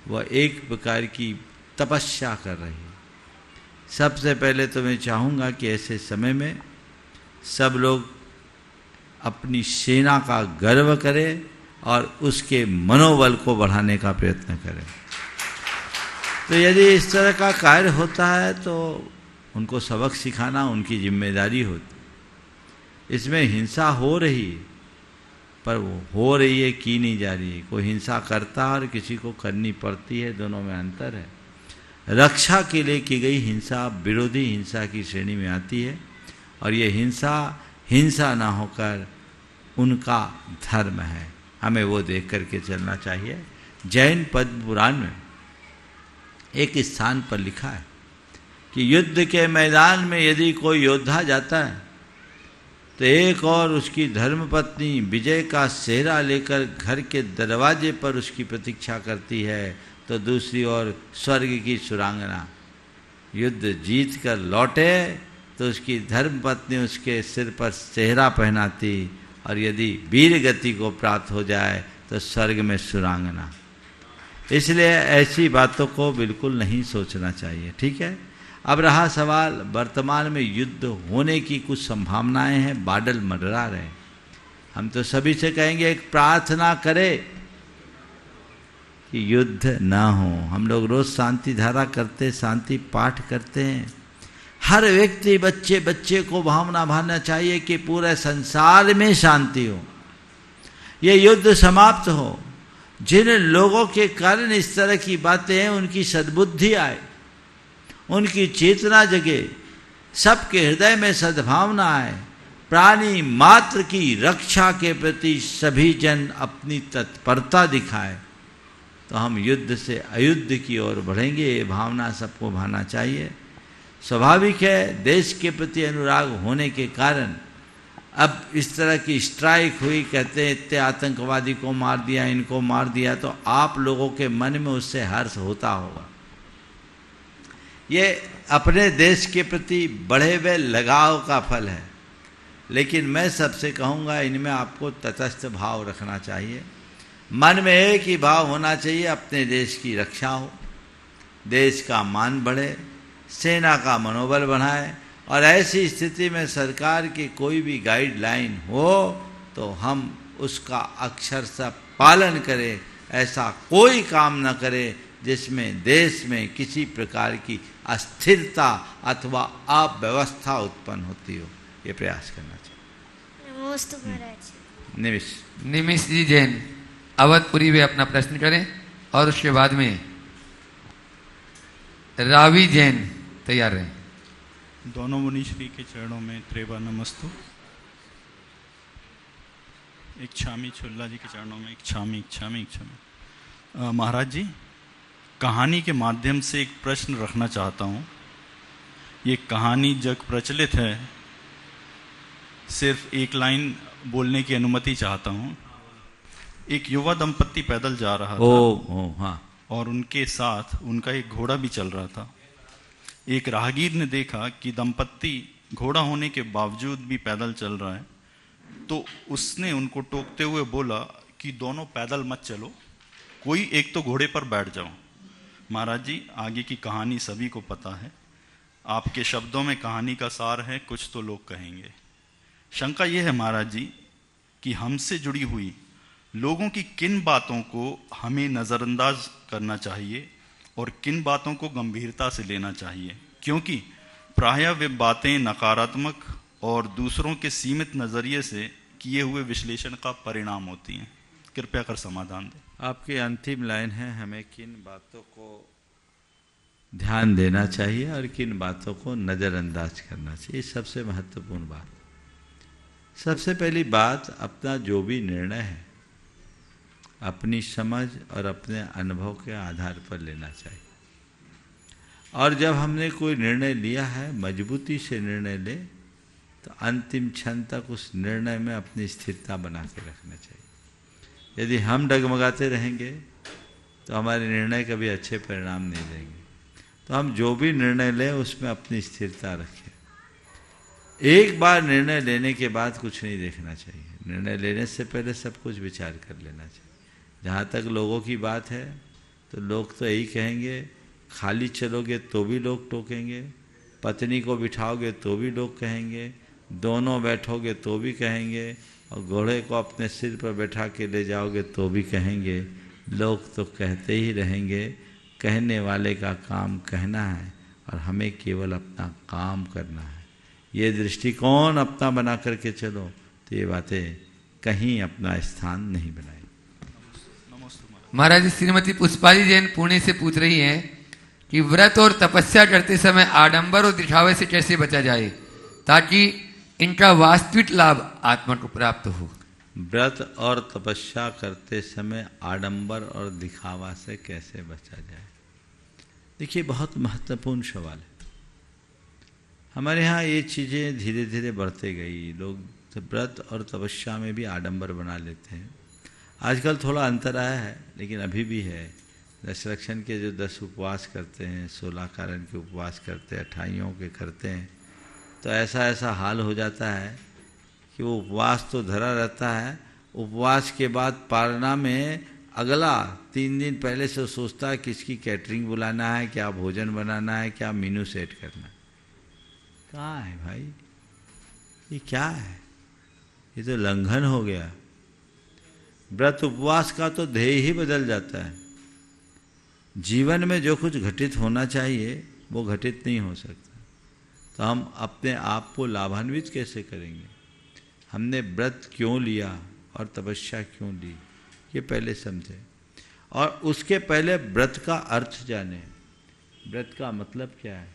वह एक प्रकार की तपस्या कर रही है। सबसे पहले तो मैं चाहूँगा कि ऐसे समय में सब लोग अपनी सेना का गर्व करें और उसके मनोबल को बढ़ाने का प्रयत्न करें। तो यदि इस तरह का कार्य होता है तो उनको सबक सिखाना उनकी जिम्मेदारी होती। इसमें हिंसा हो रही है, पर वो हो रही है की नहीं जा रही है। कोई हिंसा करता है और किसी को करनी पड़ती है, दोनों में अंतर है। रक्षा के लिए की गई हिंसा विरोधी हिंसा की श्रेणी में आती है, और ये हिंसा ना होकर उनका धर्म है। हमें वो देख करके चलना चाहिए। जैन पद्म पुराण में एक स्थान पर लिखा है कि युद्ध के मैदान में यदि कोई योद्धा जाता है तो एक और उसकी धर्मपत्नी विजय का सेहरा लेकर घर के दरवाजे पर उसकी प्रतीक्षा करती है, तो दूसरी ओर स्वर्ग की सुरांगना युद्ध जीत कर लौटे तो उसकी धर्मपत्नी उसके सिर पर सेहरा पहनाती, और यदि वीर गति को प्राप्त हो जाए तो स्वर्ग में सुरांगना। इसलिए ऐसी बातों को बिल्कुल नहीं सोचना चाहिए, ठीक है। अब रहा सवाल, वर्तमान में युद्ध होने की कुछ संभावनाएं हैं, बादल मंडरा रहे। हम तो सभी से कहेंगे एक प्रार्थना करे कि युद्ध ना हो। हम लोग रोज शांति धारा करते, शांति पाठ करते हैं। हर व्यक्ति, बच्चे बच्चे को भावना भाना चाहिए कि पूरे संसार में शांति हो, ये युद्ध समाप्त हो। जिन लोगों के कारण इस तरह की बातें हैं उनकी सद्बुद्धि आए, उनकी चेतना जगे, सबके हृदय में सद्भावना आए, प्राणी मात्र की रक्षा के प्रति सभी जन अपनी तत्परता दिखाए, तो हम युद्ध से अयुद्ध की ओर बढ़ेंगे। ये भावना सबको भाना चाहिए। स्वाभाविक है, देश के प्रति अनुराग होने के कारण अब इस तरह की स्ट्राइक हुई, कहते हैं इतने आतंकवादी को मार दिया, इनको मार दिया, तो आप लोगों के मन में उससे हर्ष होता होगा। ये अपने देश के प्रति बढ़े हुए लगाव का फल है। लेकिन मैं सबसे कहूँगा, इनमें आपको तटस्थ भाव रखना चाहिए। मन में एक ही भाव होना चाहिए, अपने देश की रक्षा हो, देश का मान बढ़े, सेना का मनोबल बढ़ाए, और ऐसी स्थिति में सरकार की कोई भी गाइडलाइन हो तो हम उसका अक्षरशः पालन करें। ऐसा कोई काम न करें जिसमें देश में किसी प्रकार की अस्थिरता अथवा अव्यवस्था उत्पन्न होती हो, ये प्रयास करना चाहिए। नमोस्तु महाराज। निमिष जी जैन अवधपुरी वे अपना प्रश्न करें, और उसके बाद में रावी जैन तैयार रहें। दोनों मुनीश्री के चरणों में त्रेवा नमस्तु। एक छामी छुल्ला जी के चरणों में एक छामी महाराज जी, कहानी के माध्यम से एक प्रश्न रखना चाहता हूँ। ये कहानी जग प्रचलित है, सिर्फ एक लाइन बोलने की अनुमति चाहता हूँ। एक युवा दंपत्ति पैदल जा रहा था हाँ। और उनके साथ उनका एक घोड़ा भी चल रहा था। एक राहगीर ने देखा कि दंपत्ति घोड़ा होने के बावजूद भी पैदल चल रहा है, तो उसने उनको टोकते हुए बोला कि दोनों पैदल मत चलो, कोई एक तो घोड़े पर बैठ जाओ। महाराज जी, आगे की कहानी सभी को पता है, आपके शब्दों में कहानी का सार है, कुछ तो लोग कहेंगे। शंका यह है महाराज जी कि हमसे जुड़ी हुई लोगों की किन बातों को हमें नज़रअंदाज करना चाहिए और किन बातों को गंभीरता से लेना चाहिए, क्योंकि प्रायः वे बातें नकारात्मक और दूसरों के सीमित नज़रिए से किए हुए विश्लेषण का परिणाम होती हैं। कृपया कर समाधान दें। आपकी अंतिम लाइन है, हमें किन बातों को ध्यान देना चाहिए और किन बातों को नज़रअंदाज करना चाहिए। सबसे महत्वपूर्ण बात, सबसे पहली बात, अपना जो भी निर्णय है अपनी समझ और अपने अनुभव के आधार पर लेना चाहिए। और जब हमने कोई निर्णय लिया है, मजबूती से निर्णय ले, तो अंतिम क्षण तक उस निर्णय में अपनी स्थिरता बना के रखना चाहिए। यदि हम डगमगाते रहेंगे तो हमारे निर्णय कभी अच्छे परिणाम नहीं देंगे। तो हम जो भी निर्णय लें उसमें अपनी स्थिरता रखें। एक बार निर्णय लेने के बाद कुछ नहीं देखना चाहिए। निर्णय लेने से पहले सब कुछ विचार कर लेना चाहिए। जहाँ तक लोगों की बात है, तो लोग तो यही कहेंगे, खाली चलोगे तो भी लोग टोकेंगे, पत्नी को बिठाओगे तो भी लोग कहेंगे, दोनों बैठोगे तो भी कहेंगे, और घोड़े को अपने सिर पर बैठा के ले जाओगे तो भी कहेंगे। लोग तो कहते ही रहेंगे, कहने वाले का काम कहना है और हमें केवल अपना काम करना है। ये दृष्टिकोण अपना बना करके चलो तो ये बातें कहीं अपना स्थान नहीं बनाएंगी। महाराज, श्रीमती पुष्पाली जैन पुणे से पूछ रही हैं कि व्रत और तपस्या करते समय आडंबर और दिखावे से कैसे बचा जाए ताकि इनका वास्तविक लाभ आत्मा को प्राप्त हो। व्रत और तपस्या करते समय आडंबर और दिखावा से कैसे बचा जाए? देखिए, बहुत महत्वपूर्ण सवाल है। हमारे यहाँ ये चीज़ें धीरे धीरे बढ़ते गई। लोग व्रत और तपस्या में भी आडंबर बना लेते हैं। आजकल थोड़ा अंतर आया है, लेकिन अभी भी है। दशरक्षण के जो 10 उपवास करते हैं, 16 कारण के उपवास करते हैं, 28 के करते हैं, तो ऐसा हाल हो जाता है कि वो उपवास तो धरा रहता है। उपवास के बाद पारना में अगला 3 दिन पहले से सोचता है किसकी कैटरिंग बुलाना है, क्या भोजन बनाना है, क्या मेनू सेट करना है। कहाँ है भाई, ये क्या है? ये तो लंघन हो गया। व्रत उपवास का तो ध्येय ही बदल जाता है। जीवन में जो कुछ घटित होना चाहिए वो घटित नहीं हो सकता, तो हम अपने आप को लाभान्वित कैसे करेंगे? हमने व्रत क्यों लिया और तपस्या क्यों ली, ये पहले समझें। और उसके पहले व्रत का अर्थ जाने। व्रत का मतलब क्या है?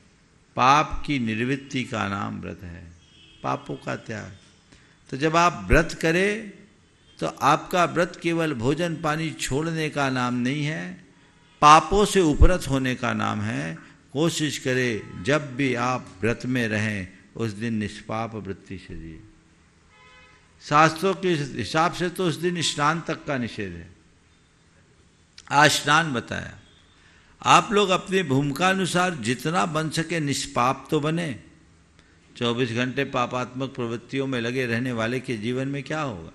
पाप की निवृत्ति का नाम व्रत है, पापों का त्याग। तो जब आप व्रत करें तो आपका व्रत केवल भोजन पानी छोड़ने का नाम नहीं है, पापों से उपरत होने का नाम है। कोशिश करें जब भी आप व्रत में रहें उस दिन निष्पाप वृत्ति से जिए। शास्त्रों के हिसाब से तो उस दिन स्नान तक का निषेध है। आज स्नान बताया, आप लोग अपनी भूमिका अनुसार जितना बन सके निष्पाप तो बने। 24 घंटे पापात्मक प्रवृत्तियों में लगे रहने वाले के जीवन में क्या होगा?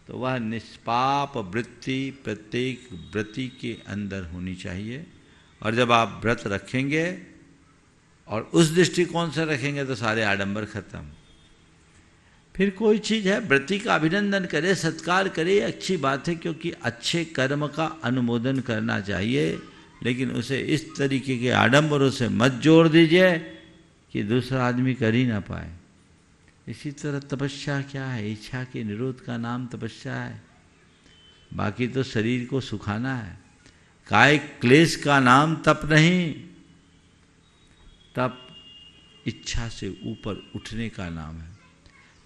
तो वह निष्पाप वृत्ति प्रत्येक व्रती के अंदर होनी चाहिए। और जब आप व्रत रखेंगे और उस दृष्टिकोण से रखेंगे तो सारे आडंबर खत्म। फिर कोई चीज़ है, व्रती का अभिनंदन करे, सत्कार करे, अच्छी बात है, क्योंकि अच्छे कर्म का अनुमोदन करना चाहिए, लेकिन उसे इस तरीके के आडंबरों से मत जोड़ दीजिए कि दूसरा आदमी कर ही ना पाए। इसी तरह तपस्या क्या है? इच्छा के निरोध का नाम तपस्या है। बाकी तो शरीर को सुखाना है। काय क्लेश का नाम तप नहीं, तप इच्छा से ऊपर उठने का नाम है।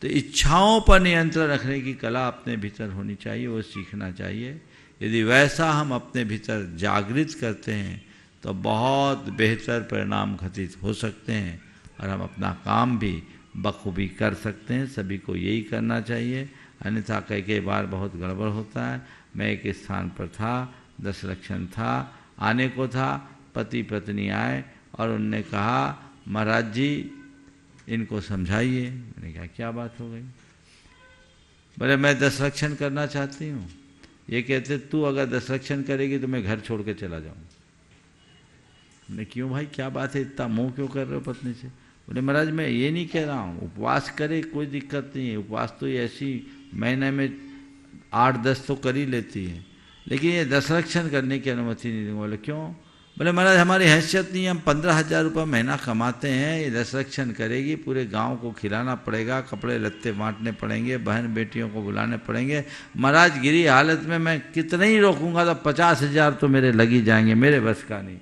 तो इच्छाओं पर नियंत्रण रखने की कला अपने भीतर होनी चाहिए, वो सीखना चाहिए। यदि वैसा हम अपने भीतर जागृत करते हैं तो बहुत बेहतर परिणाम घटित हो सकते हैं और हम अपना काम भी बखूबी कर सकते हैं। सभी को यही करना चाहिए, अन्यथा कई बार बहुत गड़बड़ होता है। मैं एक स्थान पर था, 10 लक्षण था, आने को था, पति पत्नी आए और उनने कहा महाराज जी इनको समझाइए। मैंने कहा क्या बात हो गई? बोले मैं 10 लक्षण करना चाहती हूँ। ये कहते तू अगर 10 लक्षण करेगी तो मैं घर छोड़ के चला जाऊँ। मैंने क्यों भाई क्या बात है, इतना मोह क्यों कर रहे हो पत्नी से? बोले महाराज मैं ये नहीं कह रहा हूँ, उपवास करे कोई दिक्कत नहीं है, उपवास तो ये ऐसी महीने में 8-10 तो कर ही लेती है, लेकिन ये 10 लक्षण करने की अनुमति नहीं दूंगा। बोले क्यों? बोले महाराज हमारी हैसियत नहीं है, हम 15,000 रुपये महीना कमाते हैं, ये 10 लक्षण करेगी, पूरे गांव को खिलाना पड़ेगा, कपड़े लत्ते बांटने पड़ेंगे, बहन बेटियों को बुलाने पड़ेंगे। महाराज गिरी हालत में मैं कितना ही रोकूंगा तो 50,000 तो मेरे लग ही जाएंगे, मेरे बस का नहीं।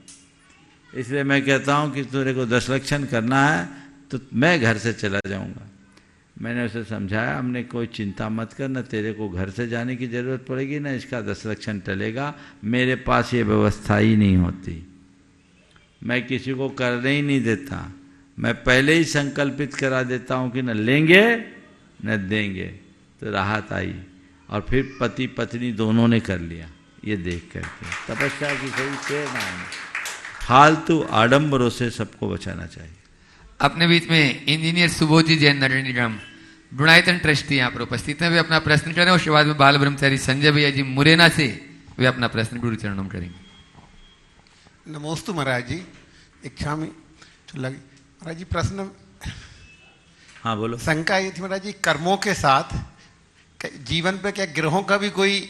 इसलिए मैं कहता हूँ कि तेरे को 10 लक्षण करना है तो मैं घर से चला जाऊँगा। मैंने उसे समझाया, हमने कोई चिंता मत कर, न तेरे को घर से जाने की ज़रूरत पड़ेगी, न इसका 10 लक्षण टलेगा। मेरे पास ये व्यवस्था ही नहीं होती, मैं किसी को करने ही नहीं देता। मैं पहले ही संकल्पित करा देता हूँ कि न लेंगे न देंगे। तो राहत आई और फिर पति पत्नी दोनों ने कर लिया। ये देख करके तपस्या की सही प्रेरणा है। फालतू आडंबरों से सबको बचाना चाहिए। अपने बीच में इंजीनियर सुबोध जी जैन नगर निगम गुणायतन ट्रस्टी यहाँ पर उपस्थित हैं, वे अपना प्रश्न करें। उसके बाद में बाल ब्रह्मचारी संजय भैया जी मुरैना से वे अपना प्रश्न गुरु चरणों में करेंगे। नमोस्तु महाराज जी, इच्छा में लगी महाराज जी प्रश्न। हाँ बोलो। शंका ये थी महाराज जी, कर्मों के साथ जीवन पे क्या ग्रहों का भी कोई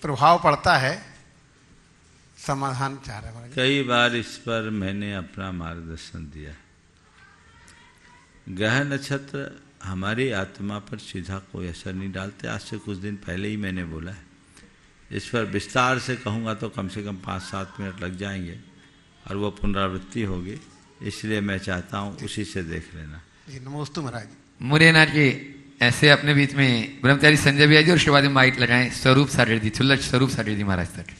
प्रभाव पड़ता है? समाधान चाह रहे महाराज। कई बार इस पर मैंने अपना मार्गदर्शन दिया। ग्रह नक्षत्र हमारी आत्मा पर सीधा कोई असर नहीं डालते। आज से कुछ दिन पहले ही मैंने बोला है। इस पर विस्तार से कहूँगा तो कम से कम 5-7 मिनट लग जाएंगे और वो पुनरावृत्ति होगी, इसलिए मैं चाहता हूँ उसी से देख लेना। जी नमोस्तु महाराज जी। मुरैना के ऐसे अपने बीच में ब्रह्मचारी संजय भैया जी और उसके बाद में माइक लगाएं स्वरूप सागर जी, चुल्लट स्वरूप सागर जी महाराज तक।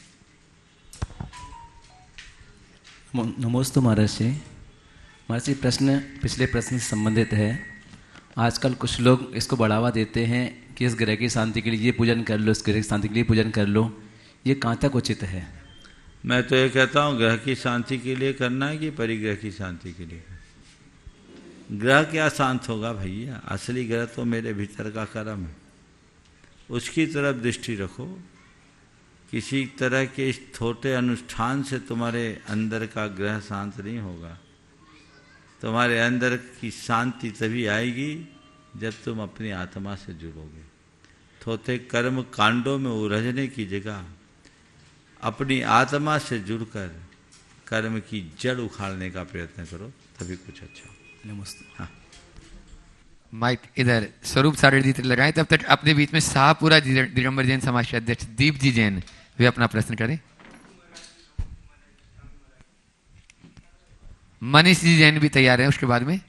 नमोस्तु महाराज जी। महाराज जी प्रश्न पिछले प्रश्न से संबंधित है। आजकल कुछ लोग इसको बढ़ावा देते हैं कि इस ग्रह की शांति के लिए ये पूजन कर लो, इस ग्रह की शांति के लिए पूजन कर लो। ये कहाँ तक उचित है? मैं तो ये कहता हूँ ग्रह की शांति के लिए करना है कि परिग्रह की शांति के लिए? ग्रह क्या शांत होगा भैया? असली ग्रह तो मेरे भीतर का कर्म है, उसकी तरफ दृष्टि रखो। किसी तरह के इस छोटे अनुष्ठान से तुम्हारे अंदर का ग्रह शांत नहीं होगा। तुम्हारे अंदर की शांति तभी आएगी जब तुम अपनी आत्मा से जुड़ोगे। थोथे कर्म कांडों में उलझने की जगह अपनी आत्मा से जुड़कर कर्म की जड़ उखाड़ने का प्रयत्न करो, तभी कुछ अच्छा। नमस्ते। हाँ, माइक इधर स्वरूप सागर जी लगाएं, तब तक अपने बीच में शाहपुरा दिगंबर जैन समाज के अध्यक्ष दीप जी जैन वे अपना प्रश्न करें। मनीष जी जैन भी तैयार हैं उसके बाद में।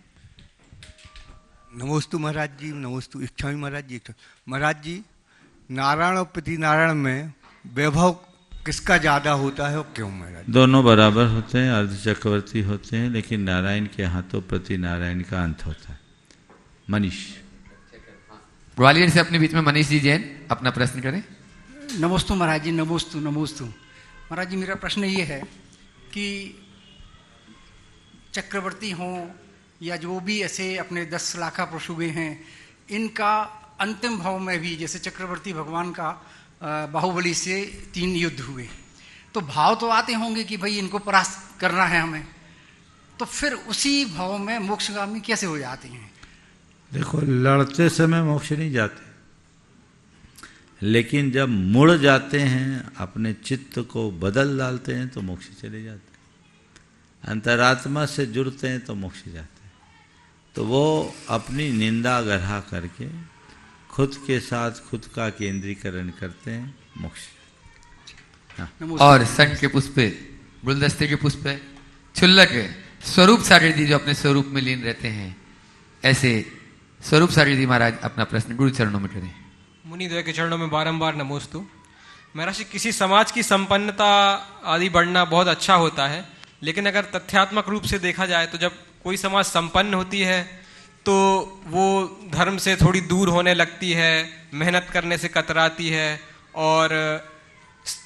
नमोस्तु महाराज जी, नमोस्तु इच्छामी महाराज जी। महाराज जी, नारायण और प्रति नारायण में वैभव किसका ज्यादा होता है और क्यों महाराज? दोनों बराबर होते हैं, अर्ध चक्रवर्ती होते हैं, लेकिन नारायण के हाथों प्रति नारायण का अंत होता है। मनीष ग्वालियर से अपने बीच में मनीष जी जैन अपना प्रश्न करें। नमोस्तु महाराज जी, नमोस्तु नमोस्तु। महाराज जी, मेरा प्रश्न ये है कि चक्रवर्ती हों या जो भी ऐसे अपने 10 लाखा पुरुष हैं, इनका अंतिम भाव में भी जैसे चक्रवर्ती भगवान का बाहुबली से 3 युद्ध हुए, तो भाव तो आते होंगे कि भाई इनको परास्त करना है हमें, तो फिर उसी भाव में मोक्षगामी कैसे हो जाते हैं? देखो, लड़ते समय मोक्ष नहीं जाते, लेकिन जब मुड़ जाते हैं, अपने चित्त को बदल डालते हैं, तो मोक्ष चले जाते हैं। अंतरात्मा से जुड़ते हैं तो मोक्ष जाते हैं। तो वो अपनी निंदा गढ़ा करके खुद के साथ खुद का केंद्रीकरण करते हैं, मोक्ष। हाँ। और संघ के पुष्प, गुलदस्ते के पुष्प, छुल्लक स्वरूप सागर जी जो अपने स्वरूप में लीन रहते हैं, ऐसे स्वरूप सागर जी महाराज अपना प्रश्न गुरु चरणों में करें। मुनिद्वय के चरणों में बारंबार नमोस्तु। महाराज, किसी समाज की संपन्नता आदि बढ़ना बहुत अच्छा होता है, लेकिन अगर तथ्यात्मक रूप से देखा जाए तो जब कोई समाज संपन्न होती है तो वो धर्म से थोड़ी दूर होने लगती है, मेहनत करने से कतराती है और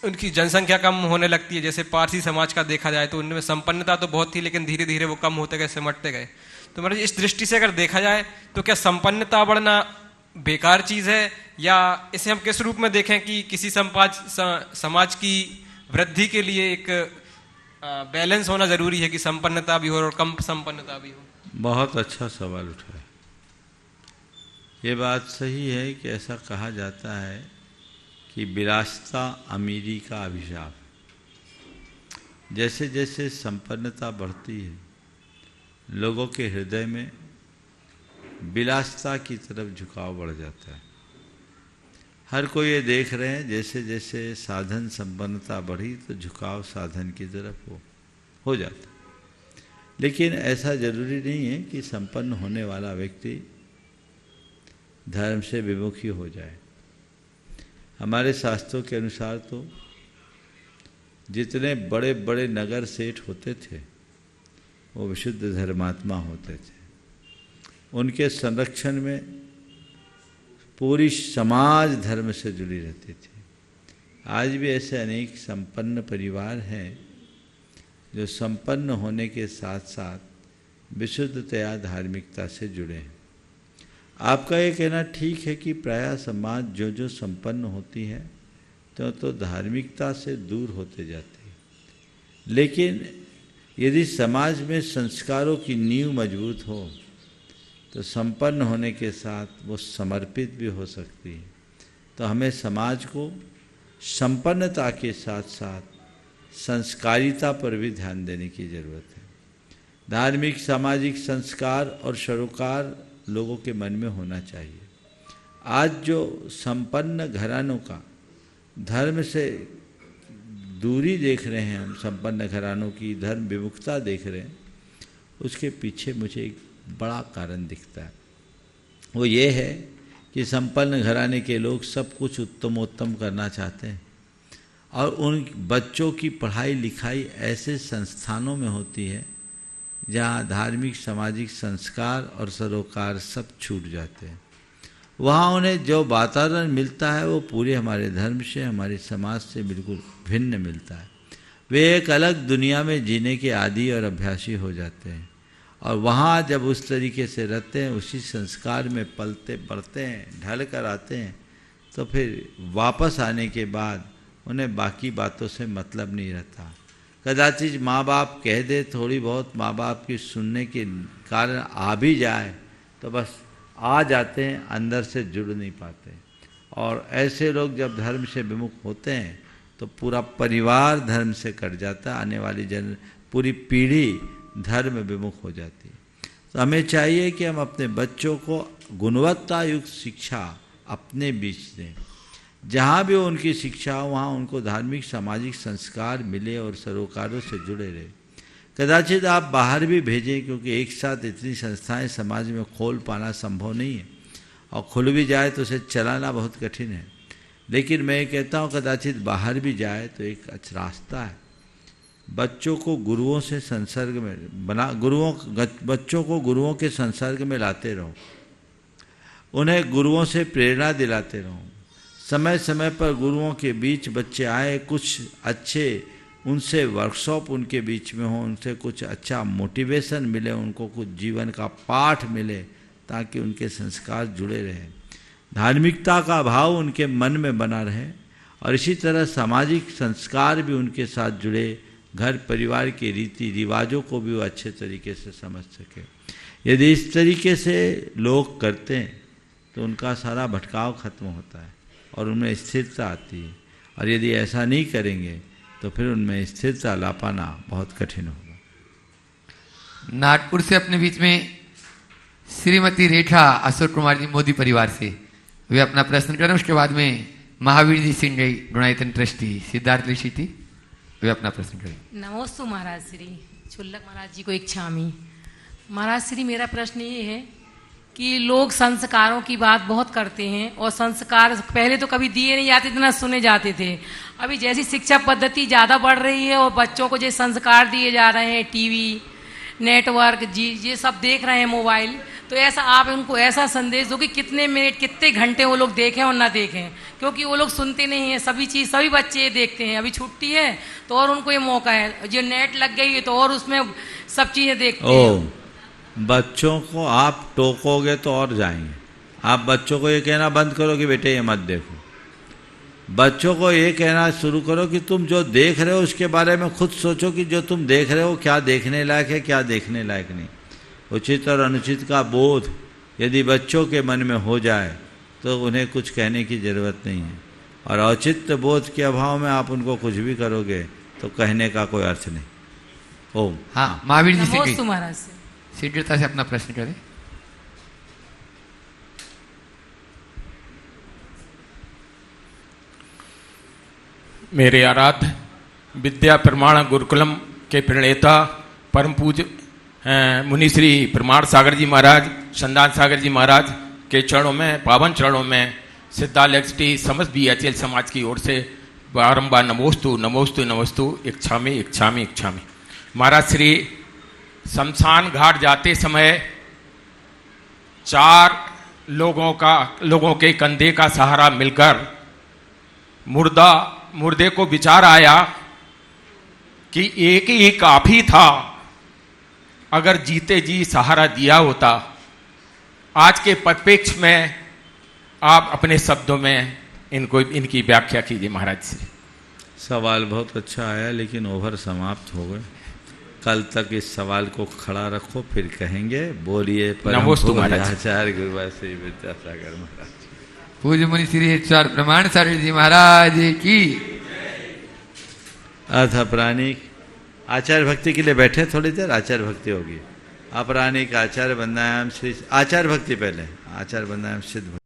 उनकी जनसंख्या कम होने लगती है। जैसे पारसी समाज का देखा जाए तो उनमें संपन्नता तो बहुत थी, लेकिन धीरे धीरे वो कम होते गए, सिमटते गए। तो महाराज, इस दृष्टि से अगर देखा जाए तो क्या संपन्नता बढ़ना बेकार चीज है, या इसे हम किस रूप में देखें कि किसी समाज की वृद्धि के लिए एक बैलेंस होना जरूरी है कि संपन्नता भी हो और कम संपन्नता भी हो? बहुत अच्छा सवाल उठाया। ये बात सही है कि ऐसा कहा जाता है कि विलासिता अमीरी का अभिशाप। जैसे जैसे संपन्नता बढ़ती है, लोगों के हृदय में विलासिता की तरफ झुकाव बढ़ जाता है। हर कोई ये देख रहे हैं, जैसे जैसे साधन संपन्नता बढ़ी तो झुकाव साधन की तरफ हो जाता है। लेकिन ऐसा जरूरी नहीं है कि संपन्न होने वाला व्यक्ति धर्म से विमुख ही हो जाए। हमारे शास्त्रों के अनुसार तो जितने बड़े बड़े नगर सेठ होते थे वो विशुद्ध धर्मात्मा होते थे। उनके संरक्षण में पूरी समाज धर्म से जुड़ी रहती थी। आज भी ऐसे अनेक संपन्न परिवार हैं जो संपन्न होने के साथ साथ विशुद्धतया धार्मिकता से जुड़े हैं। आपका ये कहना ठीक है कि प्रायः समाज जो जो संपन्न होती है तो धार्मिकता से दूर होते जाती है। लेकिन यदि समाज में संस्कारों की नींव मजबूत हो तो संपन्न होने के साथ वो समर्पित भी हो सकती है। तो हमें समाज को संपन्नता के साथ साथ संस्कारिता पर भी ध्यान देने की जरूरत है। धार्मिक सामाजिक संस्कार और सरोकार लोगों के मन में होना चाहिए। आज जो संपन्न घरानों का धर्म से दूरी देख रहे हैं, हम संपन्न घरानों की धर्म विमुखता देख रहे हैं, उसके पीछे मुझे एक बड़ा कारण दिखता है। वो ये है कि संपन्न घराने के लोग सब कुछ उत्तमोत्तम करना चाहते हैं और उन बच्चों की पढ़ाई लिखाई ऐसे संस्थानों में होती है जहाँ धार्मिक सामाजिक संस्कार और सरोकार सब छूट जाते हैं। वहाँ उन्हें जो वातावरण मिलता है वो पूरे हमारे धर्म से, हमारे समाज से बिल्कुल भिन्न मिलता है। वे एक अलग दुनिया में जीने के आदी और अभ्यासी हो जाते हैं और वहाँ जब उस तरीके से रहते हैं, उसी संस्कार में पलते बढ़ते हैं, ढल कर आते हैं, तो फिर वापस आने के बाद उन्हें बाकी बातों से मतलब नहीं रहता। कदाचित माँ बाप कह दे, थोड़ी बहुत माँ बाप की सुनने के कारण आ भी जाए तो बस आ जाते हैं, अंदर से जुड़ नहीं पाते। और ऐसे लोग जब धर्म से विमुख होते हैं तो पूरा परिवार धर्म से कट जाता है, आने वाली पूरी पीढ़ी धर्म विमुख हो जाती है। तो हमें चाहिए कि हम अपने बच्चों को गुणवत्ता युक्त शिक्षा अपने बीच दें। जहाँ भी उनकी शिक्षा हो वहाँ उनको धार्मिक सामाजिक संस्कार मिले और सरोकारों से जुड़े रहे। कदाचित आप बाहर भी भेजें, क्योंकि एक साथ इतनी संस्थाएं समाज में खोल पाना संभव नहीं है, और खुल भी जाए तो उसे चलाना बहुत कठिन है। लेकिन मैं कहता हूँ कदाचित बाहर भी जाए तो एक अच्छा रास्ता है। बच्चों को गुरुओं से संसर्ग में बच्चों को गुरुओं के संसर्ग में लाते रहो, उन्हें गुरुओं से प्रेरणा दिलाते रहो। समय समय पर गुरुओं के बीच बच्चे आए, कुछ अच्छे उनसे वर्कशॉप उनके बीच में हो, उनसे कुछ अच्छा मोटिवेशन मिले, उनको कुछ जीवन का पाठ मिले, ताकि उनके संस्कार जुड़े रहें, धार्मिकता का भाव उनके मन में बना रहे, और इसी तरह सामाजिक संस्कार भी उनके साथ जुड़े, घर परिवार के रीति रिवाजों को भी वो अच्छे तरीके से समझ सके। यदि इस तरीके से लोग करते हैं तो उनका सारा भटकाव खत्म होता है और उनमें स्थिरता आती है, और यदि ऐसा नहीं करेंगे तो फिर उनमें स्थिरता ला पाना बहुत कठिन होगा। नागपुर से अपने बीच में श्रीमती रेखा अशोक कुमार जी मोदी परिवार से, वे अपना प्रश्न करें। उसके बाद में महावीर जी सिंह गुणायतन ट्रस्टी सिद्धार्थ ऋषि थी, वे अपना प्रश्न करें। नमोस्तु महाराज श्री छुल्लक महाराज जी को इच्छामी। महाराज श्री मेरा प्रश्न ये है कि लोग संस्कारों की बात बहुत करते हैं, और संस्कार पहले तो कभी दिए नहीं जाते, इतना सुने जाते थे। अभी जैसी शिक्षा पद्धति ज़्यादा बढ़ रही है और बच्चों को जैसे संस्कार दिए जा रहे हैं, टीवी नेटवर्क जी ये सब देख रहे हैं, मोबाइल, तो ऐसा आप उनको ऐसा संदेश दो कि कितने मिनट कितने घंटे वो लोग देखें और ना देखें, क्योंकि वो लोग सुनते नहीं हैं। सभी बच्चे ये देखते हैं। अभी छुट्टी है तो और उनको ये मौका है, जो नेट लग गई है तो और उसमें सब चीज़ें देखते हैं। बच्चों को आप टोकोगे तो और जाएंगे। आप बच्चों को ये कहना बंद करो कि बेटे ये मत देखो। बच्चों को ये कहना शुरू करो कि तुम जो देख रहे हो उसके बारे में खुद सोचो कि जो तुम देख रहे हो क्या देखने लायक है, क्या देखने लायक नहीं। उचित और अनुचित का बोध यदि बच्चों के मन में हो जाए तो उन्हें कुछ कहने की ज़रूरत नहीं है, और औचित्य बोध के अभाव में आप उनको कुछ भी करोगे तो कहने का कोई अर्थ नहीं। ओम। हाँ, महावीर जी नमोस्तु महाराज से शीघ्रता से अपना प्रश्न करें। मेरे आराध्य विद्या प्रमाण गुरुकुलम के प्रणेता परम पूज्य मुनि श्री प्रमाण सागर जी महाराज, संदान सागर जी महाराज के चरणों में, पावन चरणों में सिद्धालक्ष्टी समस्त BHL समाज की ओर से बारंबार नमोस्तु नमोस्तु नमोस्तु इच्छामि इच्छामि इच्छामि। महाराज श्री शमशान घाट जाते समय 4 लोगों के कंधे का सहारा मिलकर मुर्दे को विचार आया कि एक ही काफी था, अगर जीते जी सहारा दिया होता। आज के परिप्रेक्ष्य में आप अपने शब्दों में इनकी व्याख्या कीजिए महाराज से। सवाल बहुत अच्छा आया, लेकिन ओवर समाप्त हो गए। कल तक इस सवाल को खड़ा रखो, फिर कहेंगे। बोलिए परम पूज्य आचार्य गुरुवर श्री विद्यासागर महाराज, पूज्य मुनि श्री HR प्रमाण सागर जी महाराज की। अपरानिक आचार्य भक्ति के लिए बैठे, थोड़ी देर आचार्य भक्ति होगी। अपरानिक आचार्य वंदनायाम श्री आचार्य भक्ति, पहले आचार्य वंदनायाम सिद्ध भक्ति।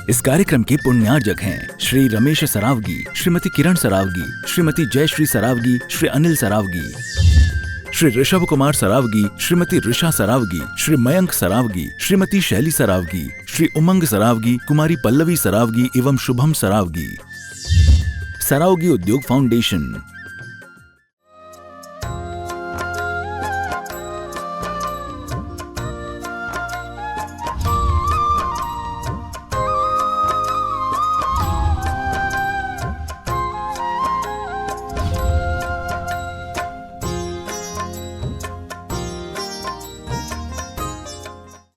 इस कार्यक्रम के पुण्यार्जक हैं श्री रमेश सरावगी, श्रीमती किरण सरावगी, श्रीमती जयश्री सरावगी, श्री अनिल सरावगी, श्री ऋषभ कुमार सरावगी, श्रीमती ऋषा सरावगी, श्री मयंक सरावगी, श्रीमती शैली सरावगी, श्री उमंग सरावगी, कुमारी पल्लवी सरावगी एवं शुभम सरावगी। सरावगी उद्योग फाउंडेशन।